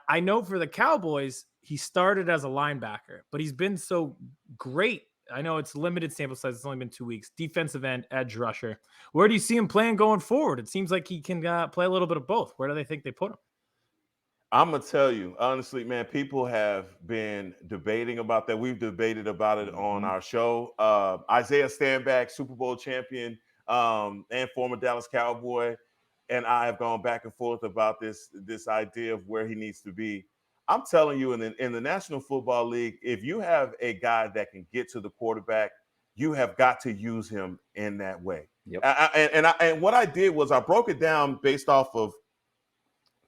I know for the Cowboys, he started as a linebacker, but he's been so great. I know it's limited sample size. It's only been 2 weeks. Defensive end, edge rusher. Where do you see him playing going forward? It seems like he can play a little bit of both. Where do they think they put him? I'm going to tell you, honestly, man, people have been debating about that. We've debated about it on our show. Isaiah Stanback, Super Bowl champion and former Dallas Cowboy, and I have gone back and forth about this idea of where he needs to be. I'm telling you, in the National Football League, if you have a guy that can get to the quarterback, you have got to use him in that way. Yep. And what I did was I broke it down based off of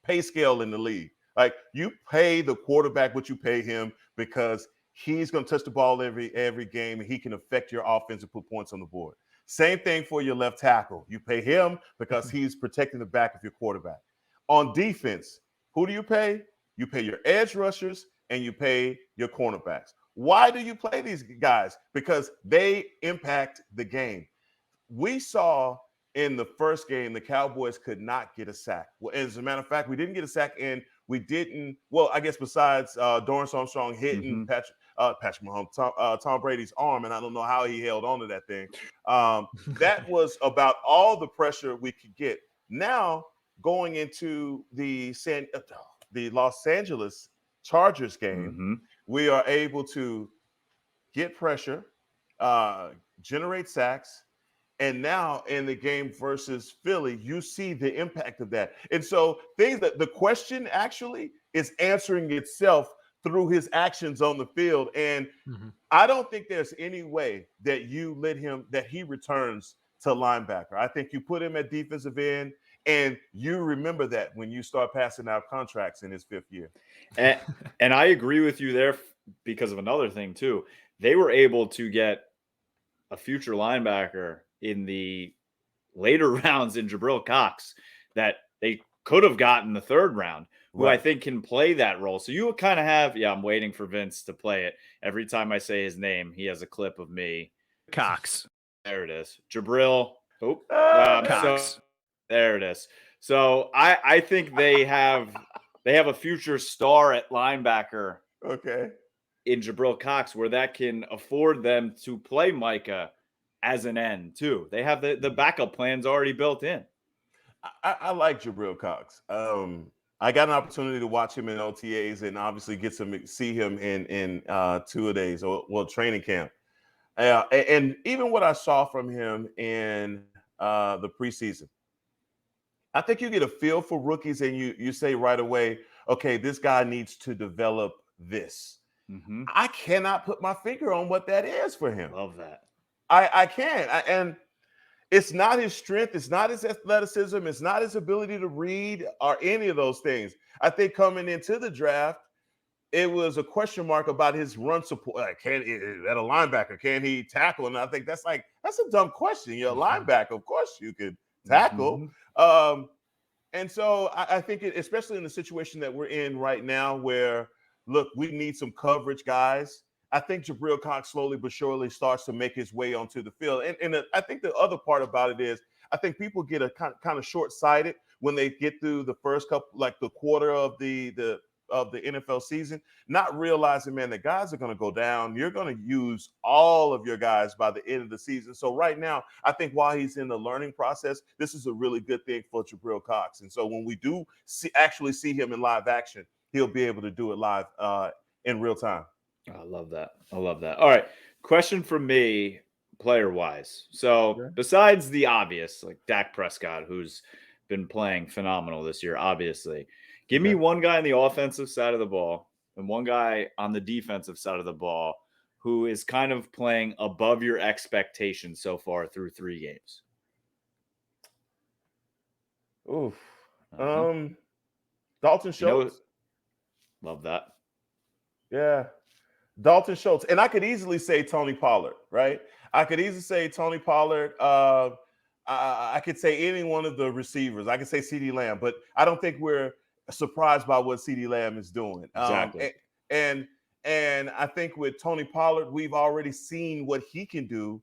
pay scale in the league. Like, you pay the quarterback what you pay him because he's going to touch the ball every game, and he can affect your offense and put points on the board. Same thing for your left tackle. You pay him because he's protecting the back of your quarterback. On defense, who do you pay? You pay your edge rushers and you pay your cornerbacks. Why do you play these guys? Because they impact the game. We saw in the first game, the Cowboys could not get a sack. Well, as a matter of fact, we didn't get a sack, and we didn't. Well, I guess besides Dorrance Armstrong hitting Patrick Mahomes, Tom Brady's arm, and I don't know how he held on to that thing. That was about all the pressure we could get. Now going into the Los Angeles Chargers game, Mm-hmm. we are able to get pressure, generate sacks, and now in the game versus Philly, you see the impact of that. And so the question actually is answering itself through his actions on the field. And I don't think there's any way that he returns to linebacker. I think you put him at defensive end, and you remember that when you start passing out contracts in his 5th year. And I agree with you there because of another thing too. They were able to get a future linebacker in the later rounds in Jabril Cox that they could have gotten the 3rd round, who I think can play that role. So you kind of have, I'm waiting for Vince to play it. Every time I say his name, he has a clip of me. Cox. There it is. Jabril. Cox. There it is. So I think they have a future star at linebacker. Okay. In Jabril Cox, where that can afford them to play Micah as an end too. They have the backup plans already built in. I like Jabril Cox. I got an opportunity to watch him in OTAs and obviously get to see him in 2-a-days or training camp. And even what I saw from him in the preseason, I think you get a feel for rookies and you say right away, okay, this guy needs to develop this. Mm-hmm. I cannot put my finger on what that is for him. Love that. I can't. And it's not his strength. It's not his athleticism. It's not his ability to read or any of those things. I think coming into the draft, it was a question mark about his run support. At a linebacker, can he tackle? And I think that's a dumb question. You're a linebacker. Of course you could tackle. Mm-hmm. And so I think, especially in the situation that we're in right now where, look, we need some coverage guys. I think Jabril Cox slowly but surely starts to make his way onto the field. And I think the other part about it is I think people get a kind of short-sighted when they get through the first couple, like the quarter of the NFL season, not realizing, man, the guys are going to go down. You're going to use all of your guys by the end of the season. So right now, I think while he's in the learning process, this is a really good thing for Jabril Cox. And so when we do actually see him in live action, he'll be able to do it live in real time. I love that. All right. Question from me, player-wise. So besides the obvious, like Dak Prescott, who's been playing phenomenal this year, obviously, give me one guy on the offensive side of the ball and one guy on the defensive side of the ball who is kind of playing above your expectations so far through 3 games. Oof. Dalton Schultz. Love that. Yeah. Dalton Schultz. And I could easily say Tony Pollard, right? I could easily say Tony Pollard. I could say any one of the receivers. I could say CeeDee Lamb, but I don't think we're surprised by what CeeDee Lamb is doing. Exactly. And I think with Tony Pollard, we've already seen what he can do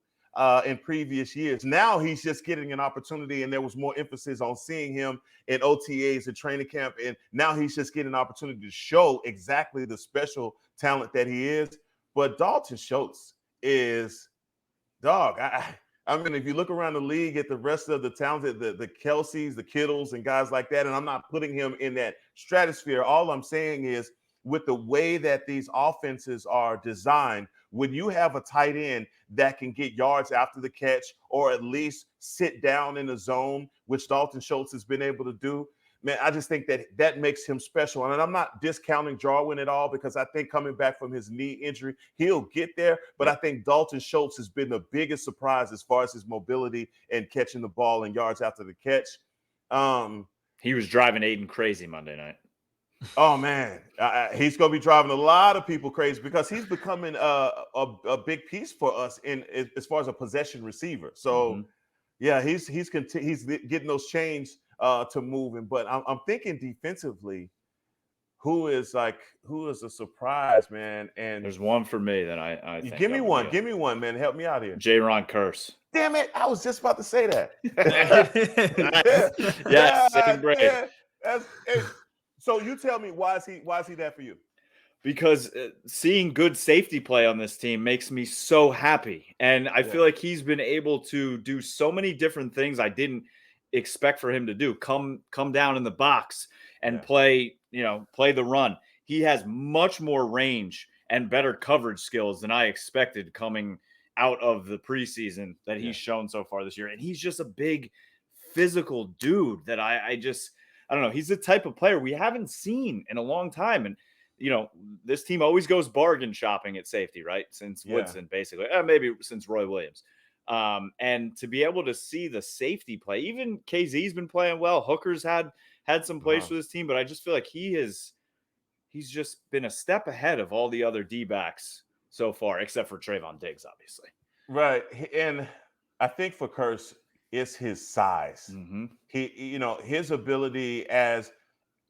in previous years. Now he's just getting an opportunity, and there was more emphasis on seeing him in OTAs and training camp. And now he's just getting an opportunity to show exactly the special talent that he is. But Dalton Schultz is, dog. I mean, if you look around the league at the rest of the talented, the Kelseys, the Kittles, and guys like that, and I'm not putting him in that stratosphere. All I'm saying is with the way that these offenses are designed, when you have a tight end that can get yards after the catch or at least sit down in the zone, which Dalton Schultz has been able to do, man, I just think that makes him special. And I'm not discounting Jarwin at all because I think coming back from his knee injury, he'll get there. But I think Dalton Schultz has been the biggest surprise as far as his mobility and catching the ball and yards after the catch. He was driving Aidan crazy Monday night. Oh, man. He's going to be driving a lot of people crazy because he's becoming a big piece for us as far as a possession receiver. So, yeah, he's getting those chains to moving. But I'm thinking defensively, who is a surprise, man? And there's one for me that I think give me one, man. Help me out here. J-Ron Curse. Damn it! I was just about to say that. Yes, same grade. So you tell me, why is he that for you? Because seeing good safety play on this team makes me so happy. And I feel like he's been able to do so many different things I didn't expect for him to do. Come down in the box and Yeah. play the run. He has much more range and better coverage skills than I expected coming out of the preseason that he's shown so far this year. And he's just a big physical dude that I don't know. He's the type of player we haven't seen in a long time. And, this team always goes bargain shopping at safety, right? Since Woodson, basically, maybe since Roy Williams. And to be able to see the safety play, even KZ's been playing well. Hooker's had some plays for this team, but I just feel like he's just been a step ahead of all the other D-backs so far, except for Trayvon Diggs, obviously. Right. And I think for Kearse, it's his size. Mm-hmm. His ability as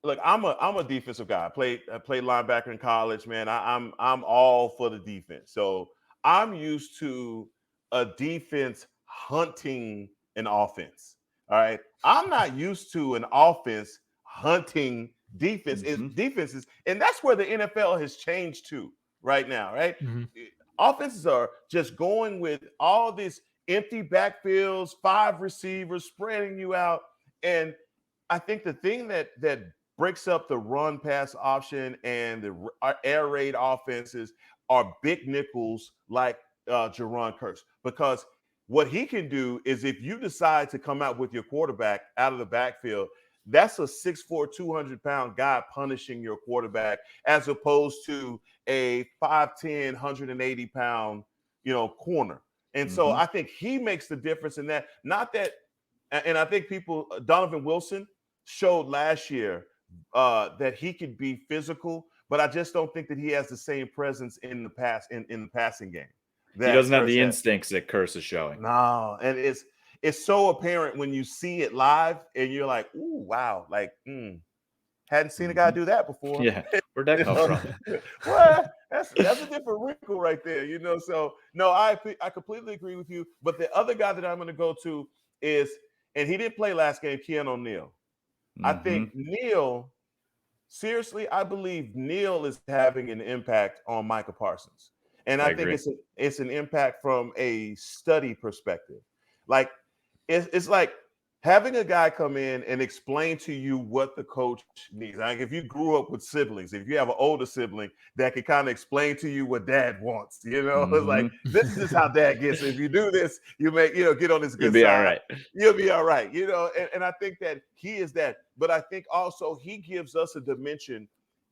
look, I'm a defensive guy. I played linebacker in college, man. I'm all for the defense. So I'm used to a defense hunting an offense. All right. I'm not used to an offense hunting defenses. And that's where the NFL has changed to right now, right? Mhm. Offenses are just going with all these empty backfields, 5 receivers, spreading you out. And I think the thing that breaks up the run pass option and the air raid offenses are big nickels like Jerron Kearse, because what he can do is if you decide to come out with your quarterback out of the backfield, that's a 6'4", 200-pound guy punishing your quarterback as opposed to a 5'10", 180-pound, corner. And so I think he makes the difference in that. Not that, and I think Donovan Wilson showed last year that he could be physical, but I just don't think that he has the same presence in the passing game. He doesn't have the instincts that Kearse is showing. No, and it's so apparent when you see it live, and you're like, "Ooh, wow!" Like, hadn't seen a guy do that before. Yeah, where'd that come from? Well, that's a different wrinkle right there, So no, I completely agree with you. But the other guy that I'm going to go to is, and he didn't play last game, Keanu Neal. I think Neal, seriously, I believe Neal is having an impact on Micah Parsons. And I think it's an impact from a study perspective. Like, it's like having a guy come in and explain to you what the coach needs. Like if you grew up with siblings, if you have an older sibling that can kind of explain to you what dad wants, it's like, this is how dad gets. If you do this, you may, get on this good side. All right. You'll be all right. And I think that he is that. But I think also he gives us a dimension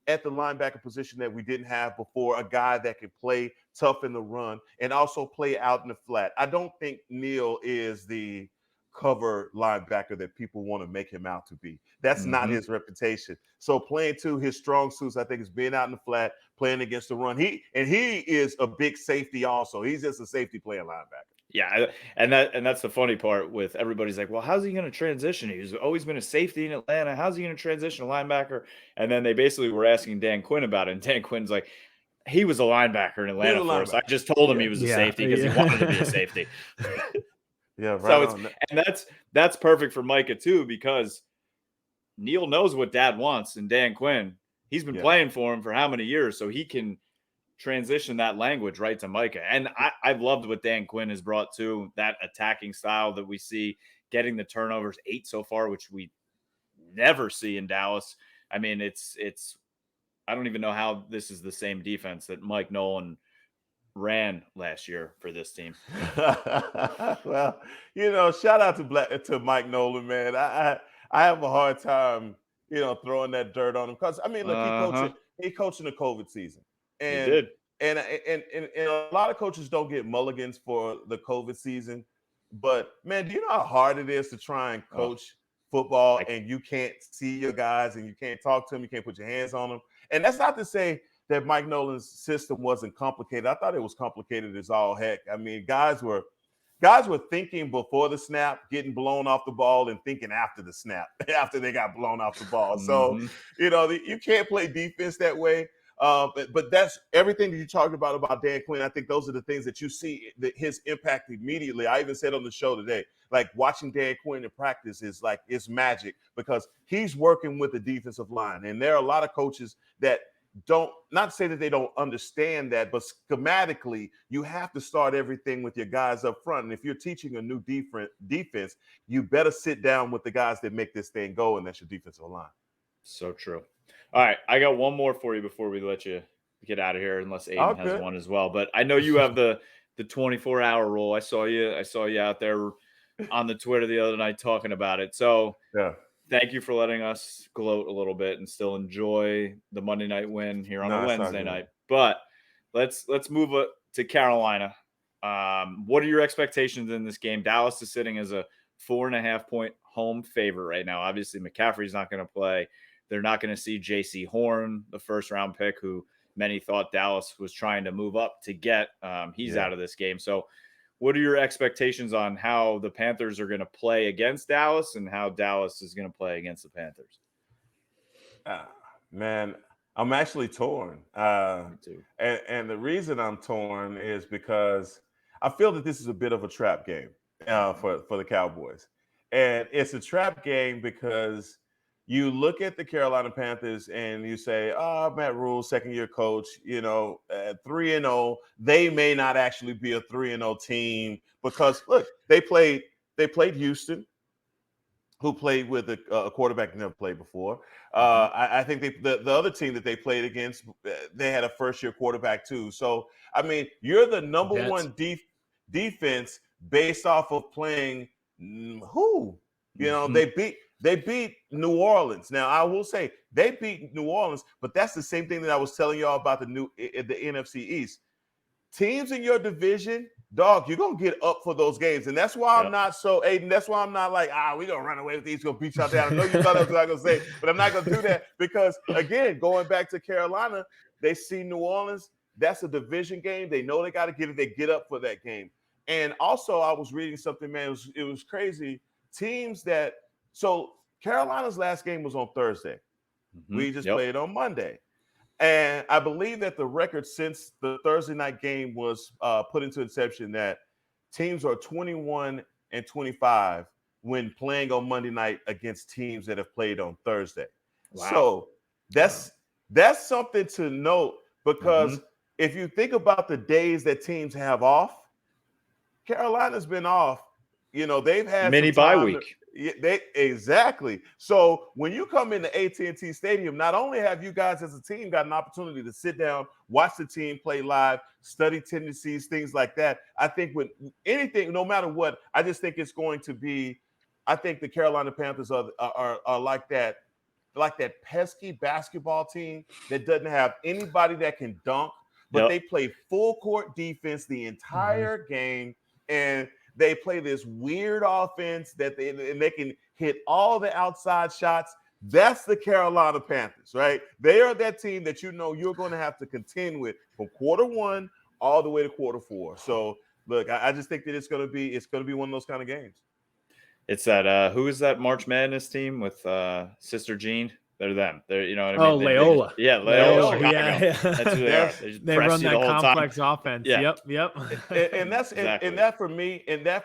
at the linebacker position that we didn't have before, a guy that can play tough in the run and also play out in the flat. I don't think Neal is the cover linebacker that people want to make him out to be. That's not his reputation. So playing to his strong suits, I think, is being out in the flat, playing against the run. He is a big safety also. He's just a safety playing linebacker. Yeah, and that's the funny part with everybody's like, well, how's he going to transition? He's always been a safety in Atlanta. How's he going to transition to linebacker? And then they basically were asking Dan Quinn about it, and Dan Quinn's like, he was a linebacker in Atlanta for us. I just told him he was a safety because he wanted to be a safety. Yeah, right. So that's perfect for Micah too, because Neal knows what dad wants, and Dan Quinn, he's been playing for him for how many years, so he can transition that language right to Micah. And I've loved what Dan Quinn has brought to that attacking style that we see, getting the turnovers, 8 so far, which we never see in Dallas. I mean, it's I don't even know how this is the same defense that Mike Nolan ran last year for this team. Well, shout out to Mike Nolan, man. I have a hard time, throwing that dirt on him because look, he coached in the COVID season. And, he did. And a lot of coaches don't get mulligans for the COVID season. But, man, do you know how hard it is to try and coach football and you can't see your guys and you can't talk to them, you can't put your hands on them? And that's not to say that Mike Nolan's system wasn't complicated. I thought it was complicated as all heck. I mean, guys were thinking before the snap, getting blown off the ball, and thinking after the snap, after they got blown off the ball. So, you can't play defense that way. But that's everything that you talked about Dan Quinn. I think those are the things that you see his impact immediately. I even said on the show today, like watching Dan Quinn in practice is like, it's magic because he's working with the defensive line. And there are a lot of coaches that not say that they don't understand that, but schematically, you have to start everything with your guys up front. And if you're teaching a new defense, you better sit down with the guys that make this thing go, and that's your defensive line. So true. All right, I got one more for you before we let you get out of here, unless Aidan has one as well. But I know you have the 24-hour rule. I saw you out there on the Twitter the other night talking about it. So yeah. Thank you for letting us gloat a little bit and still enjoy the Monday night win here on a Wednesday night. But let's move to Carolina. What are your expectations in this game? Dallas is sitting as a 4.5-point home favorite right now. Obviously, McCaffrey's not going to play. They're not going to see J.C. Horn, the first-round pick, who many thought Dallas was trying to move up to get. He's out of this game. So what are your expectations on how the Panthers are going to play against Dallas and how Dallas is going to play against the Panthers? Man, I'm actually torn. Me too. And the reason I'm torn is because I feel that this is a bit of a trap game for the Cowboys. And it's a trap game because you look at the Carolina Panthers and you say, Matt Rule, second-year coach, 3-0. They may not actually be a 3-0 team because, look, they played Houston, who played with a quarterback that never played before. I think the other team that they played against, they had a first-year quarterback too. So, I mean, you're the number one defense based off of playing who? They beat New Orleans. Now, I will say they beat New Orleans, but that's the same thing that I was telling y'all about the NFC East. Teams in your division, dog, you're going to get up for those games. And that's why I'm not so, Aidan, that's why I'm not like, we're going to run away with these, going to beat y'all down. I know you thought that's what I was going to say, but I'm not going to do that because, again, going back to Carolina, they see New Orleans. That's a division game. They know they got to get it. They get up for that game. And also, I was reading something, man, it was crazy. So Carolina's last game was on Thursday. Mm-hmm. We just played on Monday. And I believe that the record since the Thursday night game was put into inception that teams are 21-25 when playing on Monday night against teams that have played on Thursday. Wow. So that's something to note because if you think about the days that teams have off, Carolina's been off. They've had mini bye week. Exactly. So when you come into AT&T Stadium, not only have you guys as a team got an opportunity to sit down, watch the team play live, study tendencies, things like that. I think with anything, no matter what, I just think it's going to be. I think the Carolina Panthers are like that pesky basketball team that doesn't have anybody that can dunk, but they play full court defense the entire game and they play this weird offense that they can hit all the outside shots. That's the Carolina Panthers, right? They are that team that you're going to have to contend with from quarter one all the way to quarter four. So, look, I just think that it's going to be one of those kind of games. It's that who is that March Madness team with Sister Jean? They're them. They're what I mean. Loyola. Loyola. Chicago. Yeah. That's who they are. They run that complex offense. Yeah. Yep. And that's exactly. and that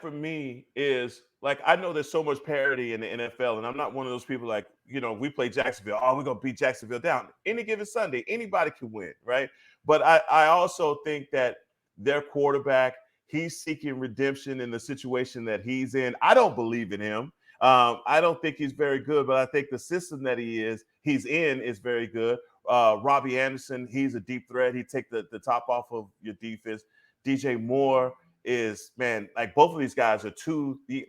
for me is like I know there's so much parity in the NFL, and I'm not one of those people like we play Jacksonville. We're gonna beat Jacksonville down any given Sunday. Anybody can win, right? But I also think that their quarterback, he's seeking redemption in the situation that he's in. I don't believe in him. I don't think he's very good, but I think the system that he's in is very good. Robbie Anderson, he's a deep threat. He take the top off of your defense. DJ Moore is, man, like both of these guys are the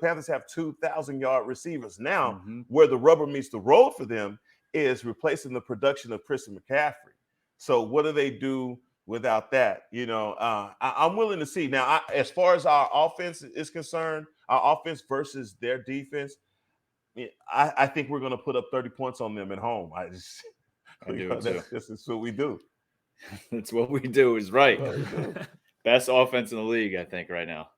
Panthers have 2,000-yard receivers. Now, where the rubber meets the road for them is replacing the production of Christian McCaffrey. So what do they do without that? I'm willing to see. Now, as far as our offense is concerned, our offense versus their defense, I think we're going to put up 30 points on them at home. That's what we do. That's what we do is right. Best offense in the league, I think, right now.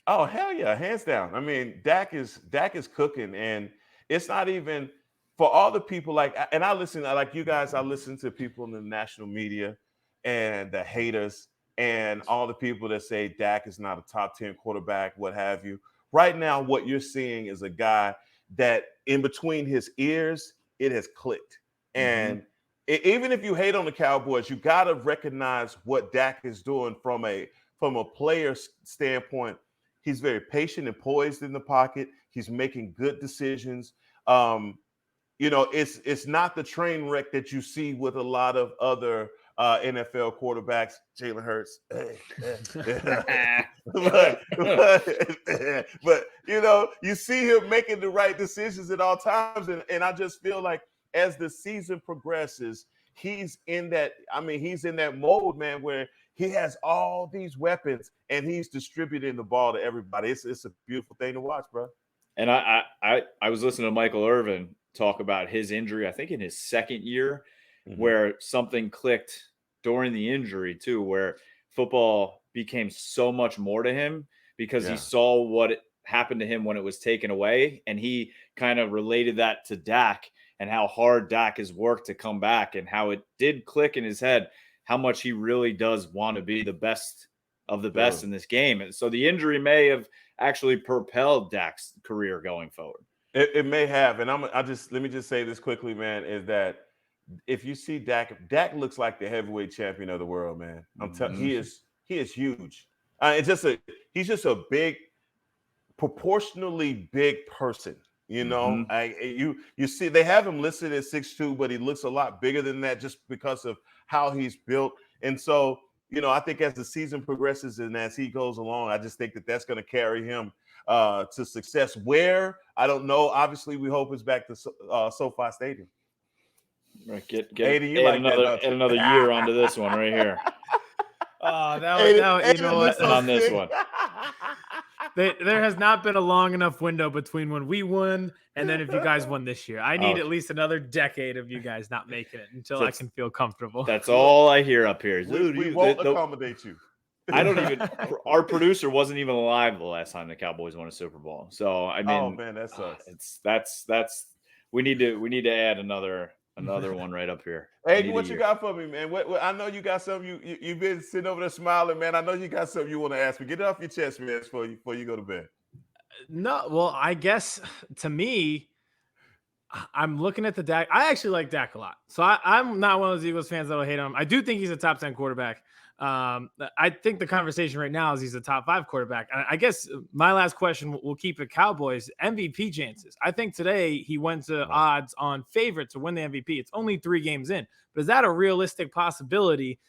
Oh, hell yeah, hands down. I mean, Dak is cooking, and it's not even for all the people and I listen, like you guys, I listen to people in the national media and the haters and all the people that say Dak is not a top 10 quarterback, what have you. Right now, what you're seeing is a guy that in between his ears, it has clicked. And even if you hate on the Cowboys, you got to recognize what Dak is doing from a player standpoint. He's very patient and poised in the pocket. He's making good decisions. It's not the train wreck that you see with a lot of other NFL quarterbacks. Jalen Hurts, but you see him making the right decisions at all times, and I just feel like as the season progresses, he's in that. I mean, he's in that mode, man, where he has all these weapons and he's distributing the ball to everybody. It's a beautiful thing to watch, bro. And I was listening to Michael Irvin talk about his injury, I think in his second year, where something clicked during the injury too, where football became so much more to him because he saw what happened to him when it was taken away. And he kind of related that to Dak and how hard Dak has worked to come back and how it did click in his head, how much he really does want to be the best of the best in this game. And so the injury may have actually propelled Dak's career going forward. It may have. And let me just say this quickly, man, is that if you see Dak looks like the heavyweight champion of the world, man. I'm telling you, he is huge. He's just a big, proportionally big person. You see, they have him listed at 6'2", but he looks a lot bigger than that just because of how he's built. And so, I think as the season progresses and as he goes along, I just think that that's going to carry him to success. Where, I don't know. Obviously, we hope it's back to SoFi Stadium. Right, get Aidan, you like another year onto this one right here. Oh, on this one. There has not been a long enough window between when we won and then if you guys won this year. I need at least another decade of you guys not making it until I can feel comfortable. That's all I hear up here. We won't accommodate you. I don't even. Our producer wasn't even alive the last time the Cowboys won a Super Bowl. So I mean, oh man, that sucks. That's we need to add another one right up here. Hey, what you got for me, man? What I know you got something. You've been sitting over there smiling, man. I know you got something you want to ask me. Get it off your chest, man, before you go to bed. No, well, I guess to me, I'm looking at the Dak. I actually like Dak a lot. So I'm not one of those Eagles fans that'll hate on him. I do think he's a top 10 quarterback. I think the conversation right now is he's a top 5 quarterback. I guess my last question, we'll keep it Cowboys MVP chances. I think today he went to odds on favorite to win the MVP. It's only 3 games in, but is that a realistic possibility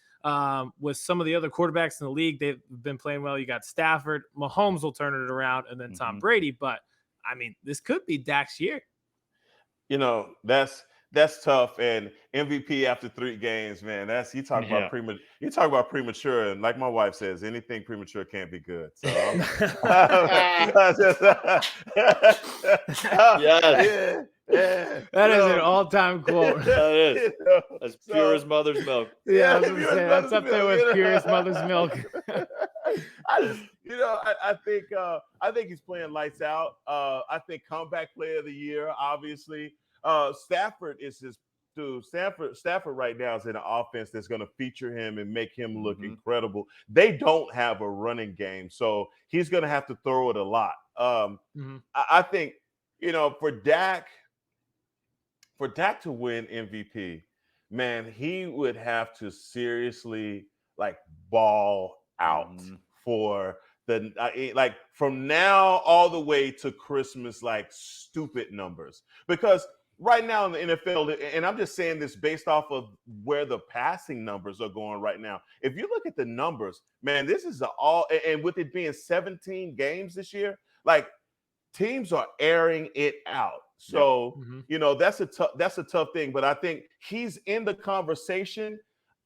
with some of the other quarterbacks in the league? They've been playing well. You got Stafford, Mahomes will turn it around, and then Tom Brady. But I mean, this could be Dak's year. That's tough. And MVP after 3 games, man. You talk about premature, and like my wife says, anything premature can't be good. So that is an all-time quote. That is. That's pure as mother's milk. Yeah, I was gonna say, that's up there with purest mother's milk. I think he's playing lights out. I think comeback player of the year, obviously. Stafford is his dude. Stafford right now is in an offense that's going to feature him and make him look incredible. They don't have a running game, so he's going to have to throw it a lot. I think, for Dak to win MVP, man, he would have to seriously ball out for from now all the way to Christmas, stupid numbers. Because right now in the NFL, and I'm just saying this based off of where the passing numbers are going right now. If you look at the numbers, man, this is and with it being 17 games this year, teams are airing it out. So, that's a tough thing. But I think he's in the conversation.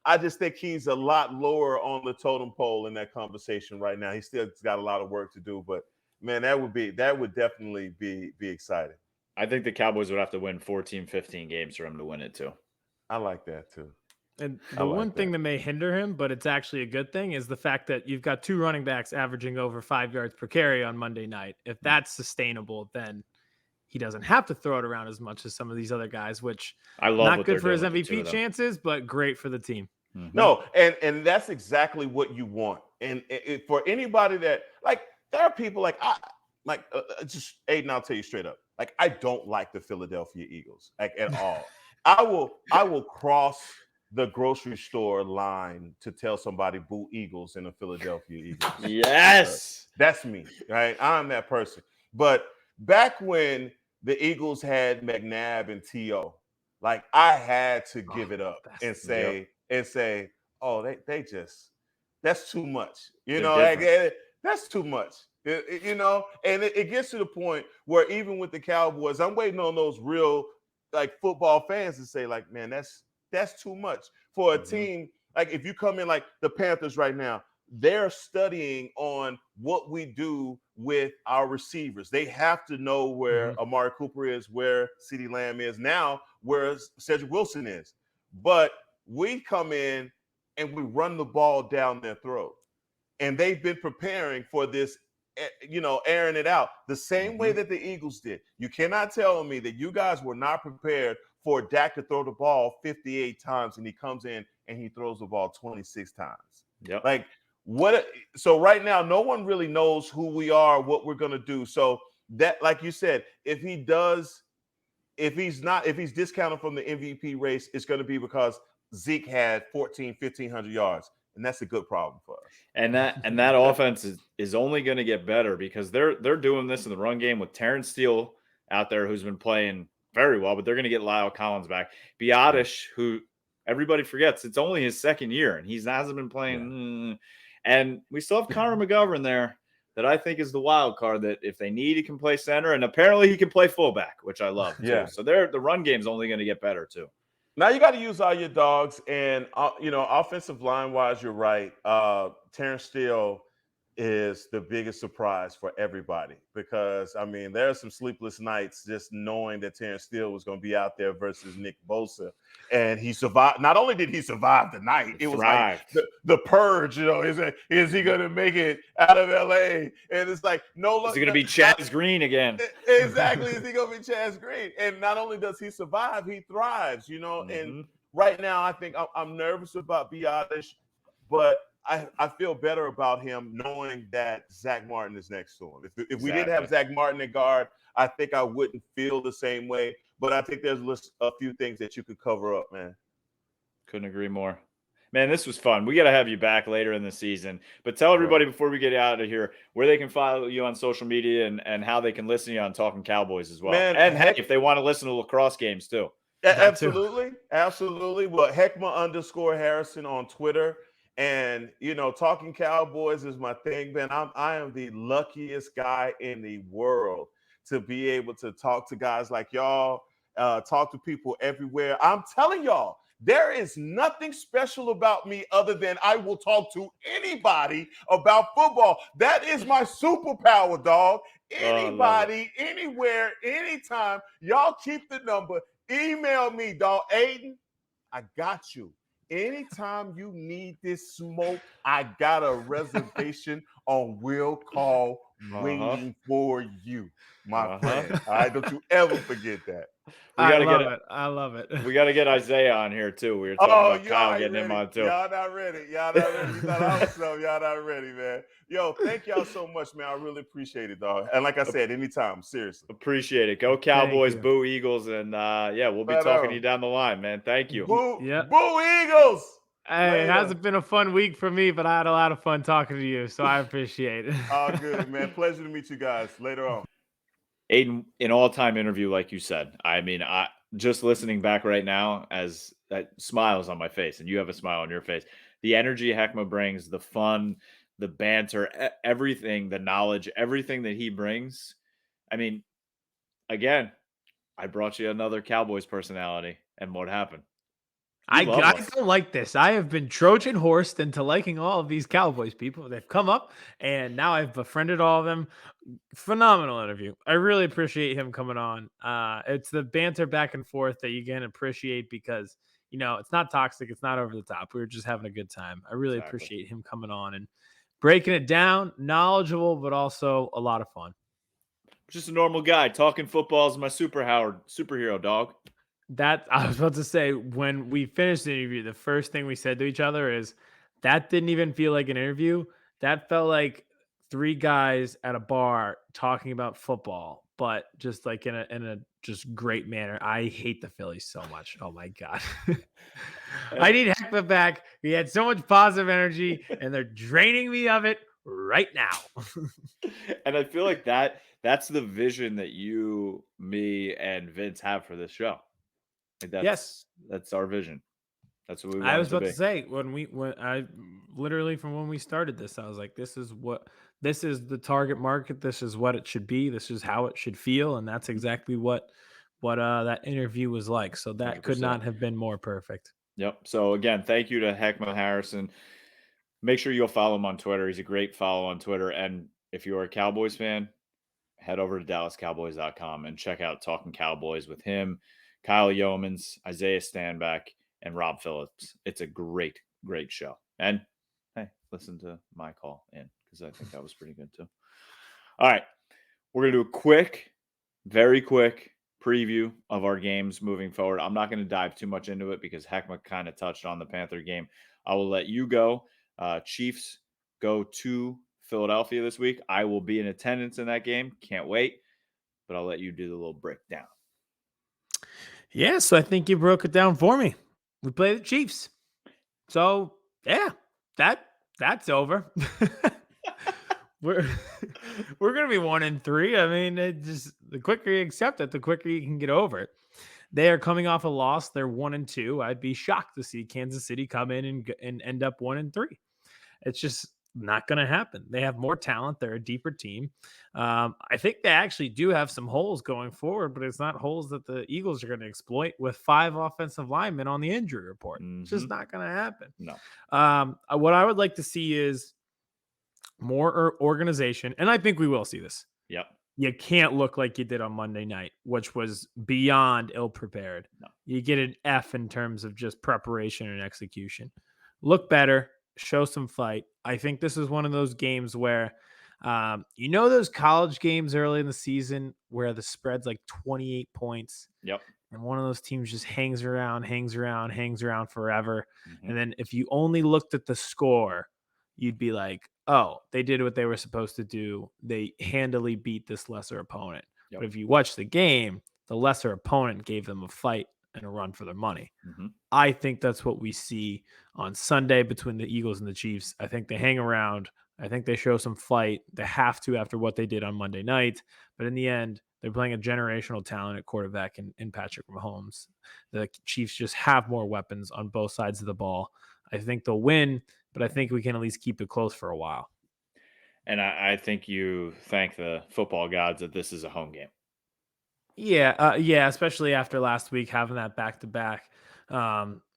I just think he's a lot lower on the totem pole in that conversation right now. He still got a lot of work to do, but man, that would definitely be exciting. I think the Cowboys would have to win 14, 15 games for him to win it too. I like that too. And the one thing that may hinder him, but it's actually a good thing, is the fact that you've got 2 running backs averaging over 5 yards per carry on Monday night. If that's sustainable, then he doesn't have to throw it around as much as some of these other guys, which I love. Not good for his MVP chances, but great for the team. No, and that's exactly what you want. And for anybody that there are people just Aidan, I'll tell you straight up, I don't like the Philadelphia Eagles at all. I will cross the grocery store line to tell somebody boo Eagles in a Philadelphia Eagles. Yes. That's me, right? I'm that person. But back when the Eagles had McNabb and T.O., like I had to give it up and say, oh, they just, that's too much. You know, like, that's too much. And it gets to the point where even with the Cowboys, I'm waiting on those real like football fans to say, like, man, that's too much for a team. Like if you come in like the Panthers right now, they're studying on what we do with our receivers. They have to know where Amari Cooper is, where CeeDee Lamb is, now where Cedric Wilson is. But we come in and we run the ball down their throat. And they've been preparing for this, airing it out the same way that the Eagles did. You cannot tell me that you guys were not prepared for Dak to throw the ball 58 times and he comes in and he throws the ball 26 times. Yep. Like what? So right now, no one really knows who we are, what we're going to do. So that, like you said, if he's discounted from the MVP race, it's going to be because Zeke had 1,500 yards. And that's a good problem for us. And that offense is only going to get better because they're doing this in the run game with Taryn Steele out there, who's been playing very well, but they're going to get Lyle Collins back. Biotish, who everybody forgets, it's only his second year, and he hasn't been playing. Yeah. And we still have Connor McGovern there that I think is the wild card, that if they need, he can play center, and apparently he can play fullback, which I love too. So the run game's only going to get better too. Now you got to use all your dogs, and offensive line wise, you're right. Taryn Steele is the biggest surprise for everybody because there are some sleepless nights just knowing that Taryn Steele was going to be out there versus Nick Bosa, and he survived. Not only did he survive the night, it was like the purge. Is he going to make it out of LA? And it's like no. Is he going to be Chaz Green again? Exactly. Is he going to be Chaz Green? And not only does he survive, he thrives. And right now, I think I'm nervous about Biotish, but I feel better about him knowing that Zach Martin is next to him. If we didn't have Zach Martin at guard, I think I wouldn't feel the same way. But I think there's a few things that you could cover up, man. Couldn't agree more. Man, this was fun. We got to have you back later in the season. But tell everybody before we get out of here where they can follow you on social media and how they can listen to you on Talking Cowboys as well. Man, and if they want to listen to lacrosse games too. Absolutely. Absolutely. Well, Hek'ma_Harrison on Twitter. And, Talking Cowboys is my thing, man. I am the luckiest guy in the world to be able to talk to guys like y'all, talk to people everywhere. I'm telling y'all, there is nothing special about me other than I will talk to anybody about football. That is my superpower, dog. Anybody, anywhere, anytime. Y'all keep the number. Email me, dog. Aidan, I got you. Anytime you need this smoke, I got a reservation on Will Call waiting for you, my friend. All right, don't you ever forget that. I love it. We got to get Isaiah on here too. We were talking about Kyle getting him on too. Y'all not ready. You thought I was so. Y'all not ready, man. Yo, thank y'all so much, man. I really appreciate it, dog. And like I said, anytime, seriously. Appreciate it. Go Cowboys, boo Eagles, and we'll be talking to you down the line, man. Thank you. Boo Eagles. Hey, it hasn't been a fun week for me, but I had a lot of fun talking to you, so I appreciate it. All good, man. Pleasure to meet you guys. Later on. Aidan, an all-time interview, like you said. I just listening back right now, as that smiles on my face, and you have a smile on your face. The energy Hek'ma brings, the fun, the banter, everything, the knowledge, everything that he brings. Again, I brought you another Cowboys personality, and what happened? I don't like this. I have been Trojan horsed into liking all of these Cowboys people. They've come up, and now I've befriended all of them. Phenomenal interview. I really appreciate him coming on. It's the banter back and forth that you can appreciate because, it's not toxic. It's not over the top. We were just having a good time. I really appreciate him coming on and breaking it down. Knowledgeable, but also a lot of fun. Just a normal guy. Talking football is my superhero, dog. That I was about to say, when we finished the interview, the first thing we said to each other is that didn't even feel like an interview. That felt like three guys at a bar talking about football, but just like in a just great manner. I hate the Phillies so much. Oh my God. I need Hek'ma back. He had so much positive energy, and they're draining me of it right now. And I feel like that's the vision that you, me, and Vince have for this show. Like Yes. that's our vision. That's what we I want was it to about be. to say when I literally from when we started this, I was like, this is the target market. This is what it should be. This is how it should feel, and that's exactly what that interview was like. So that could 100%. not have been more perfect. Yep. So again, thank you to Hek'ma Harrison. Make sure you'll follow him on Twitter. He's a great follow on Twitter. And if you're a Cowboys fan, head over to DallasCowboys.com and check out Talking Cowboys with him, Kyle Yeomans, Isaiah Stanback, and Rob Phillips. It's a great, great show. And hey, listen to my call in because I think that was pretty good too. All right. We're going to do a quick, very quick preview of our games moving forward. I'm not going to dive too much into it because Hek'ma kind of touched on the Panther game. I will let you go. Chiefs go to Philadelphia this week. I will be in attendance in that game. Can't wait. But I'll let you do the little breakdown. Yeah, so I think you broke it down for me. We play the Chiefs. So yeah, that's over. we're gonna be 1-3. I mean, it just the quicker you accept it, the quicker you can get over it. They are coming off a loss. They're 1-2. I'd be shocked to see Kansas City come in and end up 1-3. It's just not going to happen. They have more talent. They're a deeper team. I think they actually do have some holes going forward, but it's not holes that the Eagles are going to exploit with 5 offensive linemen on the injury report. It's just not going to happen. No. What I would like to see is more organization, and I think we will see this. Yep. You can't look like you did on Monday night, which was beyond ill-prepared. No. You get an F in terms of just preparation and execution. Look better. Show some fight. I think this is one of those games where, those college games early in the season where the spread's like 28 points. Yep. And one of those teams just hangs around forever. Mm-hmm. And then if you only looked at the score, you'd be like, oh, they did what they were supposed to do. They handily beat this lesser opponent. Yep. But if you watch the game, the lesser opponent gave them a fight and a run for their money. Mm-hmm. I think that's what we see on Sunday between the Eagles and the Chiefs. I think they hang around. I think they show some fight. They have to after what they did on Monday night. But in the end, they're playing a generational talent at quarterback in Patrick Mahomes. The Chiefs just have more weapons on both sides of the ball. I think they'll win, but I think we can at least keep it close for a while. And I think you thank the football gods that this is a home game. Yeah, especially after last week having that back-to-back.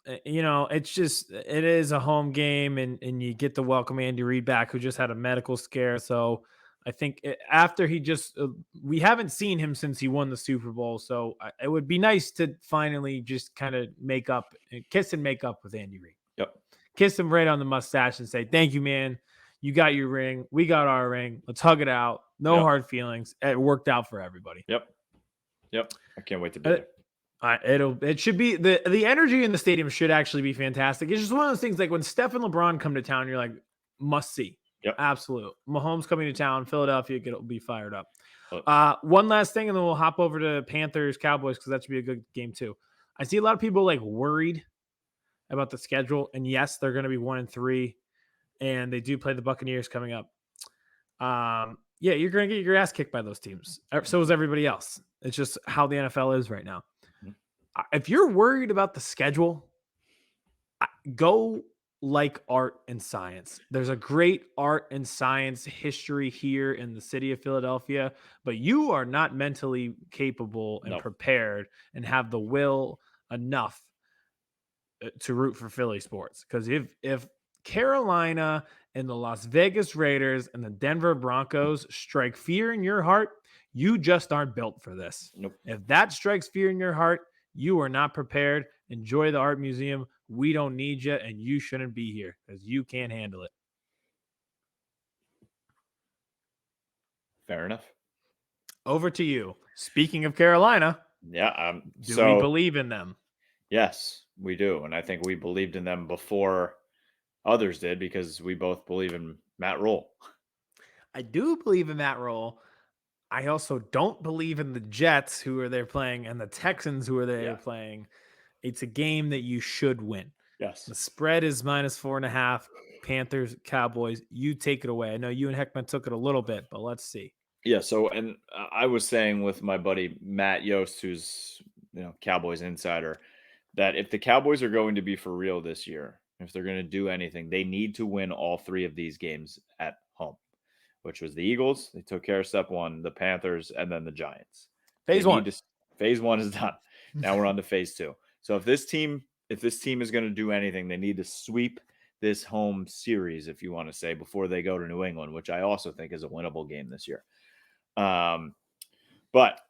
It is a home game, and you get to welcome Andy Reid back, who just had a medical scare. So I think after he we haven't seen him since he won the Super Bowl. So it would be nice to finally just kind of kiss and make up with Andy Reid. Yep. Kiss him right on the mustache and say, thank you, man. You got your ring. We got our ring. Let's hug it out. No hard feelings. It worked out for everybody. Yep. I can't wait to be there. It should be the energy in the stadium should actually be fantastic. It's just one of those things like when Steph and LeBron come to town, you're like, must see. Yep. Absolute. Mahomes coming to town, Philadelphia will be fired up. Look. One last thing, and then we'll hop over to Panthers, Cowboys, because that should be a good game too. I see a lot of people like worried about the schedule, and yes, they're going to be 1-3, and they do play the Buccaneers coming up. Yeah, you're going to get your ass kicked by those teams. So is everybody else. It's just how the NFL is right now. If you're worried about the schedule, go like art and science. There's a great art and science history here in the city of Philadelphia, but you are not mentally capable and prepared and have the will enough to root for Philly sports. Because if Carolina and the Las Vegas Raiders and the Denver Broncos strike fear in your heart, you just aren't built for this. Nope. If that strikes fear in your heart, you are not prepared. Enjoy the art museum. We don't need you, and you shouldn't be here because you can't handle it. Fair enough. Over to you. Speaking of Carolina, do we believe in them? Yes, we do. And I think we believed in them before others did because we both believe in Matt Rule. I do believe in Matt Rule. I also don't believe in the Jets, who are they playing, and the Texans, who are they Yeah. playing. It's a game that you should win. Yes. The spread is -4.5. Panthers, Cowboys. You take it away. I know you and Hek'ma took it a little bit, but let's see. Yeah. So, and I was saying with my buddy Matt Yost, who's Cowboys insider, that if the Cowboys are going to be for real this year, if they're going to do anything, they need to win all 3 of these games at home, which was the Eagles. They took care of step 1, the Panthers, and then the Giants. Phase 1. Phase 1 is done. Now we're on to phase 2. So if this team is going to do anything, they need to sweep this home series, if you want to say, before they go to New England, which I also think is a winnable game this year. But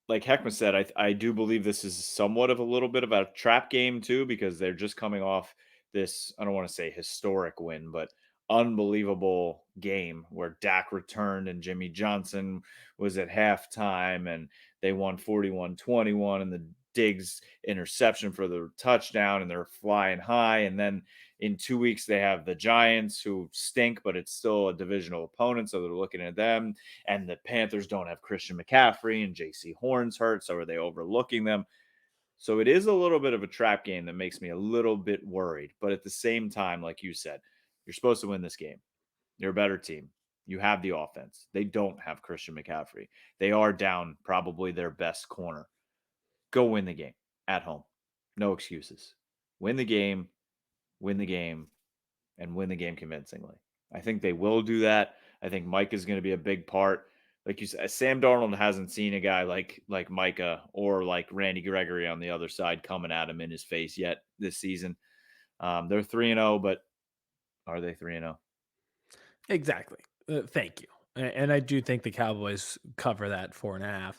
like Hek'ma said, I do believe this is somewhat of a little bit of a trap game too, because they're just coming off this, I don't want to say historic win, but unbelievable game where Dak returned and Jimmy Johnson was at halftime and they won 41-21 and the Diggs interception for the touchdown and they're flying high. And then in 2 weeks, they have the Giants who stink, but it's still a divisional opponent. So they're looking at them. And the Panthers don't have Christian McCaffrey and JC Horn's hurt. So are they overlooking them? So it is a little bit of a trap game that makes me a little bit worried. But at the same time, like you said, you're supposed to win this game. You're a better team. You have the offense. They don't have Christian McCaffrey. They are down probably their best corner. Go win the game at home. No excuses. Win the game, and win the game convincingly. I think they will do that. I think Micah is going to be a big part. Like you said, Sam Darnold hasn't seen a guy like Micah or like Randy Gregory on the other side coming at him in his face yet this season. They're 3-0, but are they 3-0? Exactly. Thank you. And I do think the Cowboys cover that 4.5.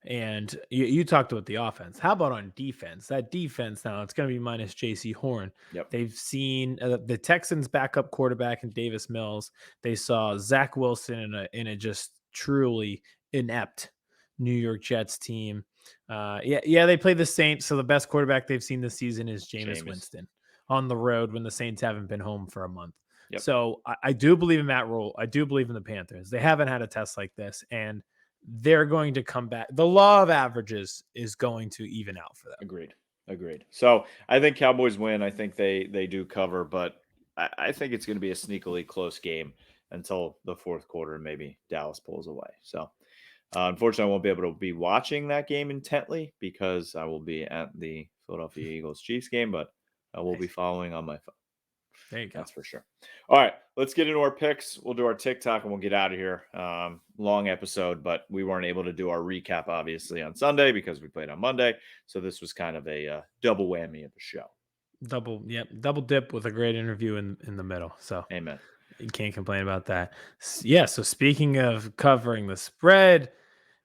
And you talked about the offense. How about on defense? That defense now, it's going to be minus JC Horn. Yep. They've seen the Texans backup quarterback in Davis Mills. They saw Zach Wilson in a just truly inept New York Jets team. They play the Saints. So the best quarterback they've seen this season is Jameis Winston on the road when the Saints haven't been home for a month. Yep. So I do believe in Matt Rule. I do believe in the Panthers. They haven't had a test like this, and they're going to come back. The law of averages is going to even out for them. Agreed. So I think Cowboys win. I think they do cover, but I think it's going to be a sneakily close game until the fourth quarter. And maybe Dallas pulls away. So unfortunately, I won't be able to be watching that game intently because I will be at the Philadelphia Eagles Chiefs game, but I will be following on my phone. There you go. That's for sure. All right, let's get into our picks. We'll do our TikTok and we'll get out of here. Long episode, but we weren't able to do our recap, obviously, on Sunday because we played on Monday. So this was kind of a double whammy of a show. Double dip with a great interview in the middle. So amen. You can't complain about that. Yeah, so speaking of covering the spread,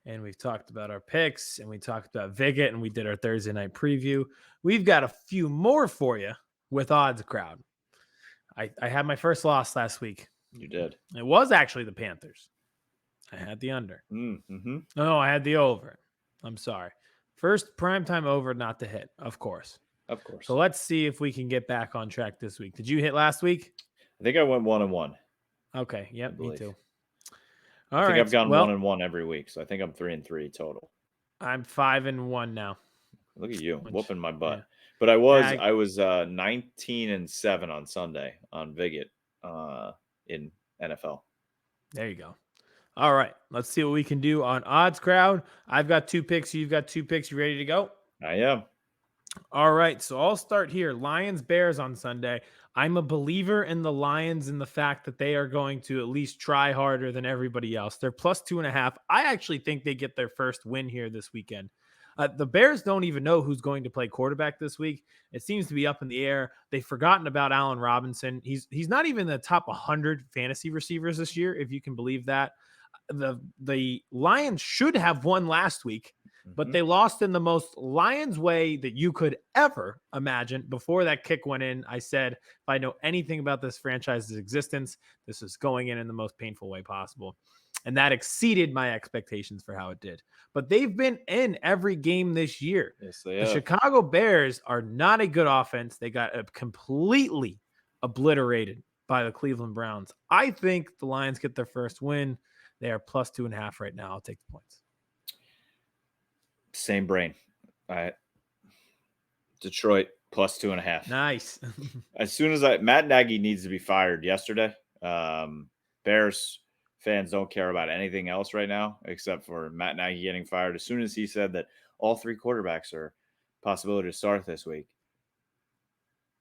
and we've talked about our picks, and we talked about Viget, and we did our Thursday night preview. We've got a few more for you with OddsCrowd. I had my first loss last week. You did. It was actually the Panthers. I had the under. Mm-hmm. No, I had the over. I'm sorry. First primetime over not to hit, of course. Of course. So let's see if we can get back on track this week. Did you hit last week? I think I went 1-1. Okay. Yep, me too. I think I've gone 1-1 every week, so I think I'm 3-3 total. I'm 5-1 now. Look at you, whooping my butt. Yeah. But I was 19-7 on Sunday on Viget in NFL. There you go. All right, let's see what we can do on OddsCrowd. I've got 2 picks. You've got 2 picks. You ready to go? I am. All right, so I'll start here. Lions Bears on Sunday. I'm a believer in the Lions and the fact that they are going to at least try harder than everybody else. They're plus 2.5. I actually think they get their first win here this weekend. The Bears don't even know who's going to play quarterback this week. It seems to be up in the air. They've forgotten about Allen Robinson. He's not even in the top 100 fantasy receivers this year, if you can believe that. The Lions should have won last week, but they lost in the most Lions way that you could ever imagine. Before that kick went in, I said, if I know anything about this franchise's existence, this is going in the most painful way possible. And that exceeded my expectations for how it did. But they've been in every game this year. Yes, they have. The Chicago Bears are not a good offense. They got completely obliterated by the Cleveland Browns. I think the Lions get their first win. They are plus 2.5 right now. I'll take the points. Same brain. Detroit plus 2.5. Nice. As soon as Matt Nagy needs to be fired yesterday. Bears fans don't care about anything else right now except for Matt Nagy getting fired. As soon as he said that all 3 quarterbacks are a possibility to start this week.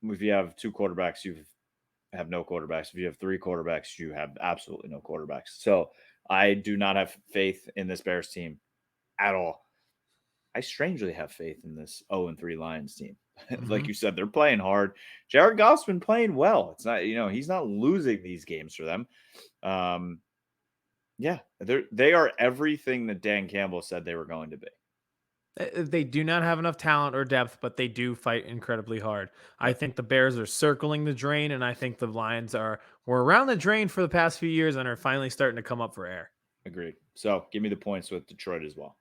If you have 2 quarterbacks, you have no quarterbacks. If you have 3 quarterbacks, you have absolutely no quarterbacks. So I do not have faith in this Bears team at all. I strangely have faith in this 0-3 Lions team. Like you said, they're playing hard. Jared Goff's been playing well. It's not, he's not losing these games for them. Yeah, they are everything that Dan Campbell said they were going to be. They do not have enough talent or depth, but they do fight incredibly hard. I think the Bears are circling the drain, and I think the Lions were around the drain for the past few years and are finally starting to come up for air. Agreed. So give me the points with Detroit as well.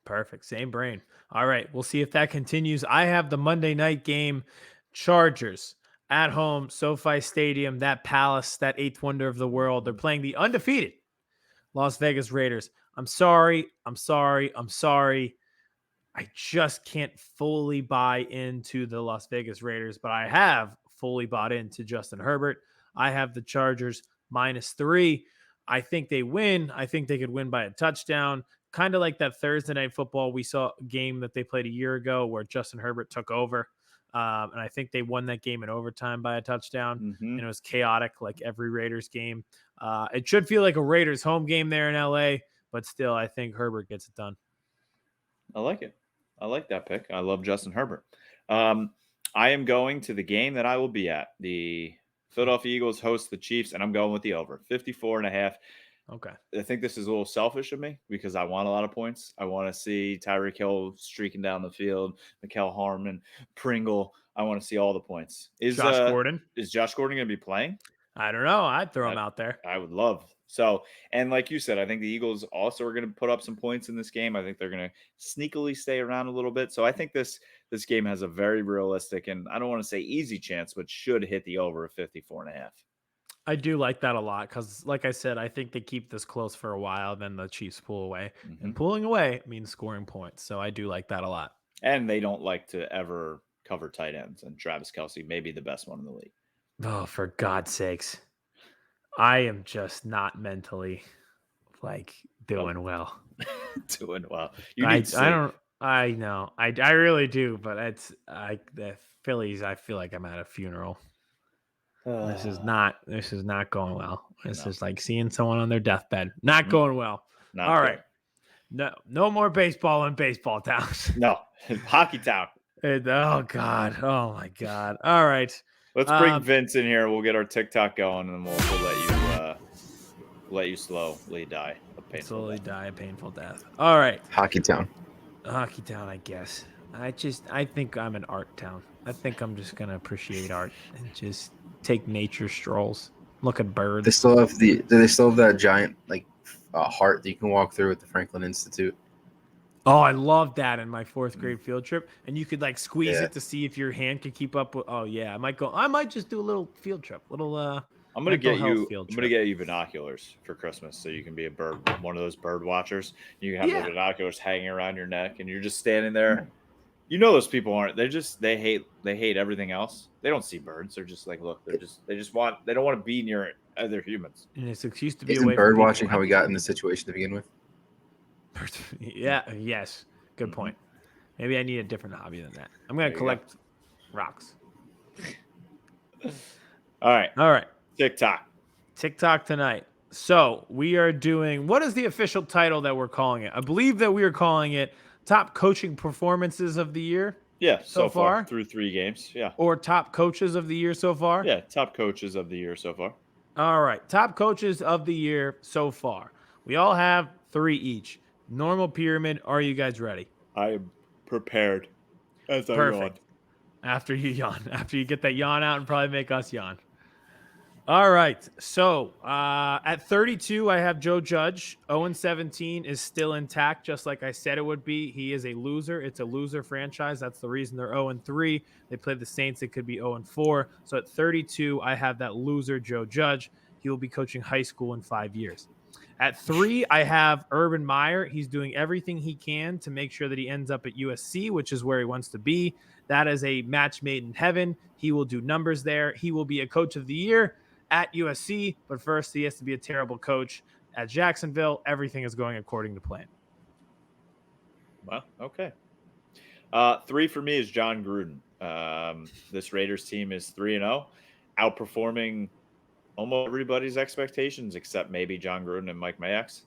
Perfect. Same brain. All right. We'll see if that continues. I have the Monday night game, Chargers at home, SoFi Stadium, that palace, that 8th wonder of the world. They're playing the undefeated Las Vegas Raiders. I'm sorry. I just can't fully buy into the Las Vegas Raiders, but I have fully bought into Justin Herbert. I have the Chargers -3. I think they win. I think they could win by a touchdown. Kind of like that Thursday night football we saw game that they played a year ago where Justin Herbert took over. And I think they won that game in overtime by a touchdown. And it was chaotic like every Raiders game. It should feel like a Raiders home game there in LA, but still, I think Herbert gets it done. I like it. I like that pick. I love Justin Herbert. I am going to the game that I will be at. The Philadelphia Eagles host the Chiefs, and I'm going with the over 54.5. Okay. I think this is a little selfish of me because I want a lot of points. I want to see Tyreek Hill streaking down the field, Mecole Hardman, Pringle. I want to see all the points. Is Josh Gordon going to be playing? I don't know. I'd throw him out there. I would love. So, and like you said, I think the Eagles also are going to put up some points in this game. I think they're going to sneakily stay around a little bit. So I think this game has a very realistic, and I don't want to say easy chance, but should hit the over of 54.5. I do like that a lot because, like I said, I think they keep this close for a while, then the Chiefs pull away. And pulling away means scoring points. So I do like that a lot. And they don't like to ever cover tight ends. And Travis Kelce may be the best one in the league. Oh, for God's sakes. I am just not mentally doing well. Doing well. You need sleep. I know. I really do, but the Phillies, I feel like I'm at a funeral. This is not going well. This is like seeing someone on their deathbed. Not going well. All right. No more baseball in baseball towns. No. Hockey town. Oh God. Oh my God. All right. Let's bring Vince in here. We'll get our TikTok going, and we'll let you slowly die a painful death. All right. Hockey town, I guess. I think I'm an art town. I think I'm just gonna appreciate art and just take nature strolls, look at birds. Do they still have that giant heart that you can walk through at the Franklin Institute? Oh, I loved that in my 4th grade field trip. And you could squeeze it to see if your hand could keep up with. Oh yeah, I might just do a little field trip. I'm gonna get you binoculars for Christmas so you can be one of those bird watchers. You can have the binoculars hanging around your neck, and you're just standing there. You know those people aren't. They hate everything else. They don't see birds. They're just look. They don't want to be near other humans. And it's excuse to be Isn't away bird from watching how we got in this situation to begin with? Yeah. Yes. Good point. Maybe I need a different hobby than that. I'm gonna collect rocks. All right. TikTok tonight. So we are doing. What is the official title that we're calling it? I believe that we are calling it Top Coaching Performances of the Year. Yeah. So far through 3 games. Yeah. Or Top Coaches of the Year so far. Yeah. Top Coaches of the Year so far. All right. Top Coaches of the Year so far. We all have 3 each. Normal pyramid. Are you guys ready? I am prepared. Perfect. After you yawn. After you get that yawn out and probably make us yawn. All right. So at 32, I have Joe Judge. 0-17 is still intact, just like I said it would be. He is a loser. It's a loser franchise. That's the reason they're 0-3. They play the Saints. It could be 0-4. So at 32, I have that loser, Joe Judge. He will be coaching high school in 5 years. At 3, I have Urban Meyer. He's doing everything he can to make sure that he ends up at USC, which is where he wants to be. That is a match made in heaven. He will do numbers there. He will be a coach of the year at USC, but first he has to be a terrible coach at Jacksonville. Everything is going according to plan. Well, okay. 3 for me is John Gruden. This Raiders team is 3-0, outperforming almost everybody's expectations except maybe John Gruden and Mike Mayock.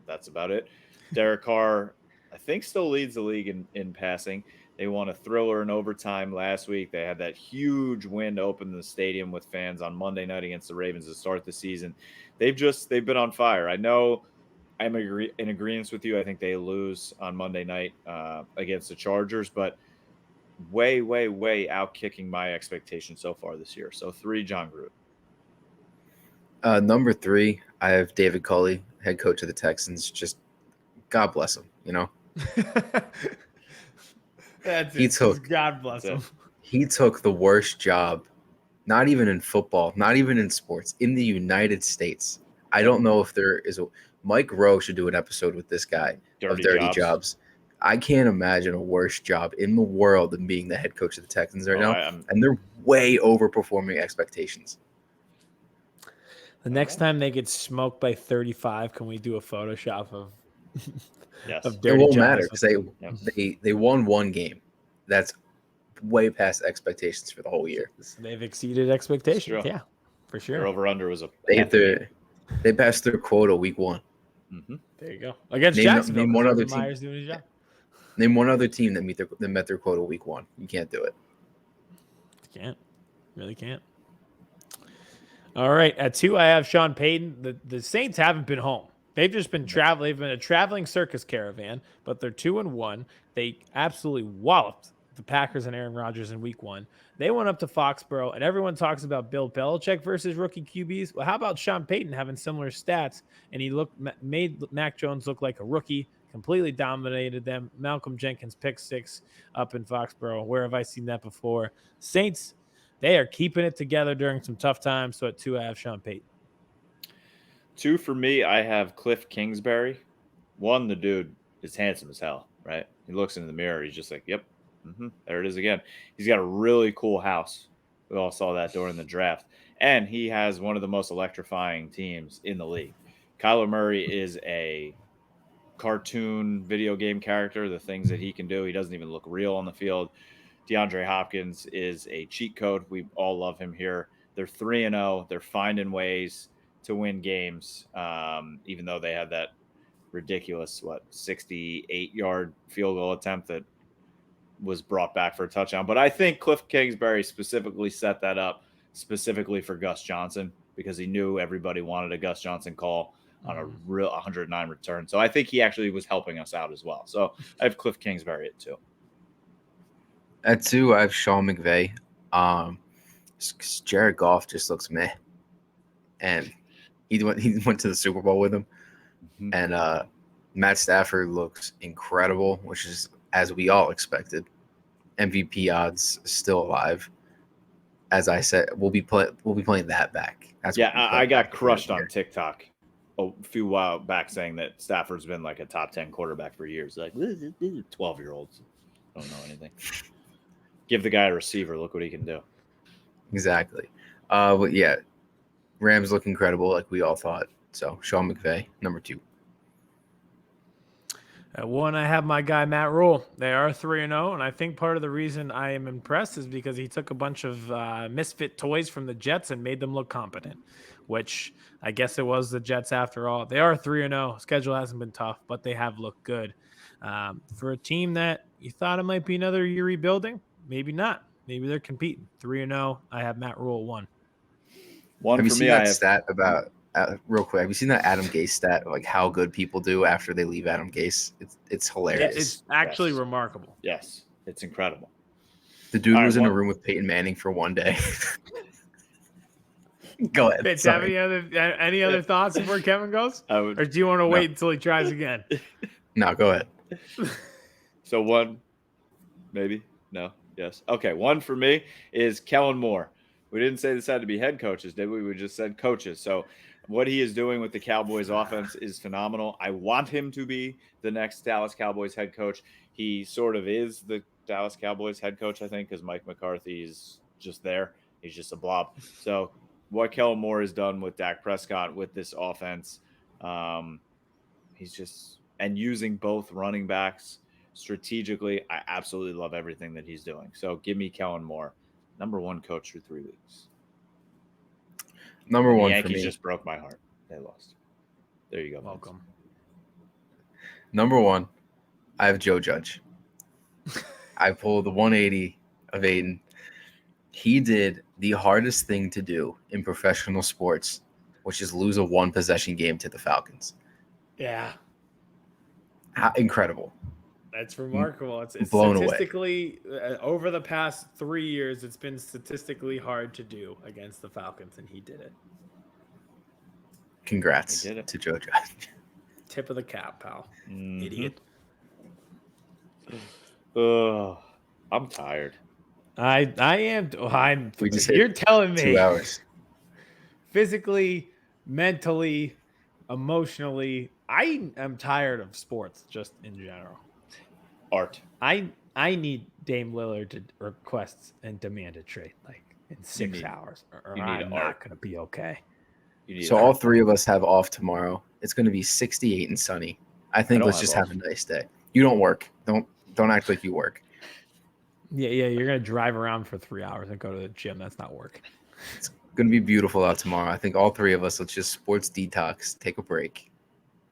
That's about it. Derek Carr, I think, still leads the league in passing. They won a thriller in overtime last week. They had that huge win to open the stadium with fans on Monday night against the Ravens to start the season. They've been on fire. I know I'm in agreement with you. I think they lose on Monday night against the Chargers, but way, way, way out kicking my expectations so far this year. So 3, John Gruden. Number 3, I have David Culley, head coach of the Texans. Just God bless him, you know. God bless him. He took the worst job, not even in football, not even in sports, in the United States. I don't know if there is Mike Rowe should do an episode with this guy of Dirty Jobs. I can't imagine a worse job in the world than being the head coach of the Texans right now. And they're way overperforming expectations. The next time they get smoked by 35, can we do a Photoshop of yes. of Dirty It won't Jobs? matter because they won one game. That's way past expectations for the whole year. They've exceeded expectations. Yeah, for sure. Their over-under was they passed their quota week 1. Mm-hmm. There you go. Against Jacksonville. Name one other team. Myers doing his job. Name one other team that met their quota week 1. You can't do it. You can't. Really can't. All right. At 2, I have Sean Payton. The Saints haven't been home. They've just been traveling. They've been a traveling circus caravan, but they're 2-1. They absolutely walloped the Packers and Aaron Rodgers in week 1. They went up to Foxborough, and everyone talks about Bill Belichick versus rookie QBs. Well, how about Sean Payton having similar stats? And he made Mac Jones look like a rookie, completely dominated them. Malcolm Jenkins pick 6 up in Foxborough. Where have I seen that before? Saints, they are keeping it together during some tough times. So at 2, I have Sean Payton. 2 for me, I have Cliff Kingsbury. 1, the dude is handsome as hell, right? He looks in the mirror. He's just like, yep, there it is again. He's got a really cool house. We all saw that during the draft. And he has one of the most electrifying teams in the league. Kyler Murray is a cartoon video game character. The things that he can do, he doesn't even look real on the field. DeAndre Hopkins is a cheat code. We all love him here. They're 3-0. They're finding ways to win games, even though they had that ridiculous 68-yard field goal attempt that was brought back for a touchdown. But I think Cliff Kingsbury specifically set that up specifically for Gus Johnson because he knew everybody wanted a Gus Johnson call on a real 109 return. So I think he actually was helping us out as well. So I have Cliff Kingsbury at 2. At 2, I have Sean McVay. Jared Goff just looks meh. And he went to the Super Bowl with him. And Matt Stafford looks incredible, which is as we all expected. MVP odds still alive. As I said, we'll be playing that back. I got crushed on TikTok a few while back saying that Stafford's been like a top 10 quarterback for years. Like 12-year-olds don't know anything. Give the guy a receiver. Look what he can do. Exactly. But yeah, Rams look incredible, like we all thought. So Sean McVay, number 2. At 1, I have my guy, Matt Rule. They are 3-0, and I think part of the reason I am impressed is because he took a bunch of misfit toys from the Jets and made them look competent, which I guess it was the Jets after all. They are 3-0. Schedule hasn't been tough, but they have looked good. For a team that you thought it might be another year rebuilding, maybe not. Maybe they're competing. 3-0. I have Matt Rule at 1. Have you seen that stat about real quick? Have you seen that Adam Gase stat of like how good people do after they leave Adam Gase? It's hilarious. It's actually remarkable. Yes, it's incredible. The dude was in a room with Peyton Manning for one day. Go ahead. Bitch, have any other thoughts before Kevin goes? Or do you want to wait until he tries again? No, go ahead. So 1, maybe? No? Yes. Okay, 1 for me is Kellen Moore. We didn't say this had to be head coaches, did we? We just said coaches. So what he is doing with the Cowboys offense is phenomenal. I want him to be the next Dallas Cowboys head coach. He sort of is the Dallas Cowboys head coach, I think, because Mike McCarthy is just there. He's just a blob. So what Kellen Moore has done with Dak Prescott with this offense, he's just – and using both running backs strategically, I absolutely love everything that he's doing. So give me Kellen Moore, number one coach for 3 weeks. Number one the for Yankees me. just broke my heart. They lost. There you go. Welcome. Number one, I have Joe Judge. I pulled the 180 of Aidan. He did the hardest thing to do in professional sports, which is lose a one-possession game to the Falcons. Yeah. Incredible. That's remarkable. It's blown away. statistically over the past 3 years, it's been statistically hard to do against the Falcons, and he did it. Congrats He did it. to Joe Judge. Tip of the cap, pal. Mhm. Idiot. I'm tired. I am. We just You're hit telling me 2 hours. physically, mentally, emotionally, I am tired of sports just in general. Art. I need Dame Lillard to request and demand a trade like in 6 hours, or you need I'm art. not going to be okay. So all three of us have off tomorrow. It's going to be 68 and sunny. I think don't let's have just off. have a nice day. You don't work. Don't act like you work. Yeah, you're going to drive around for 3 hours and go to the gym. That's not work. It's going to be beautiful out tomorrow. I think all three of us, let's just sports detox, take a break.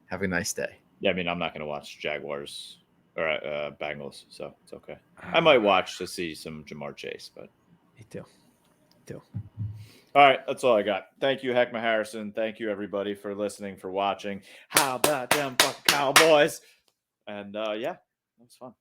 Have a nice day. Yeah, I mean, I'm not going to watch Jaguars or Bengals, so it's okay. I might watch to see some Jamar Chase, but Me too. all right, that's all I got. Thank you, Hek'ma Harrison. Thank you, everybody, for listening, for watching. How about them fucking Cowboys? And yeah, that was fun.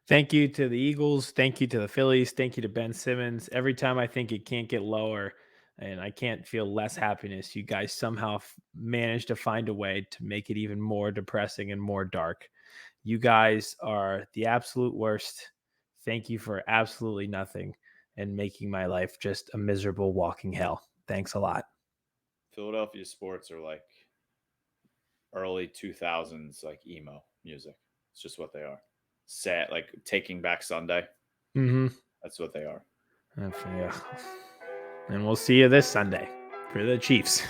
Thank you to the Eagles. Thank you to the Phillies. Thank you to Ben Simmons. Every time I think it can't get lower and I can't feel less happiness, you guys somehow manage to find a way to make it even more depressing and more dark. You guys are the absolute worst. Thank you for absolutely nothing and making my life just a miserable walking hell. Thanks a lot. Philadelphia sports are like early 2000s, like emo music. It's just what they are. Sad, like Taking Back Sunday. Mm-hmm. That's what they are. Yeah. And we'll see you this Sunday for the Chiefs.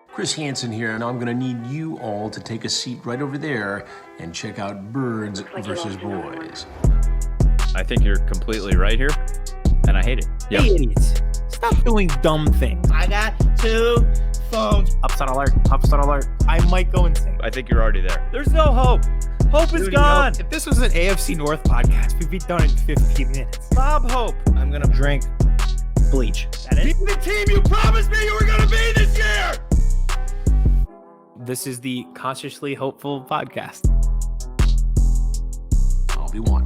Chris Hansen here, and I'm going to need you all to take a seat right over there and check out Birds versus Boys. I think you're completely right here, and I hate it. Hey, idiots. Stop doing dumb things. I got 2 phones. Upset alert. I might go insane. I think you're already there. There's no hope. Hope is Dude, gone. If this was an AFC North podcast, we'd be done in 15 minutes. Bob Hope. I'm going to drink bleach. That is Be the team you promised me you were going to be this year. This is the Consciously Hopeful podcast. I'll be one.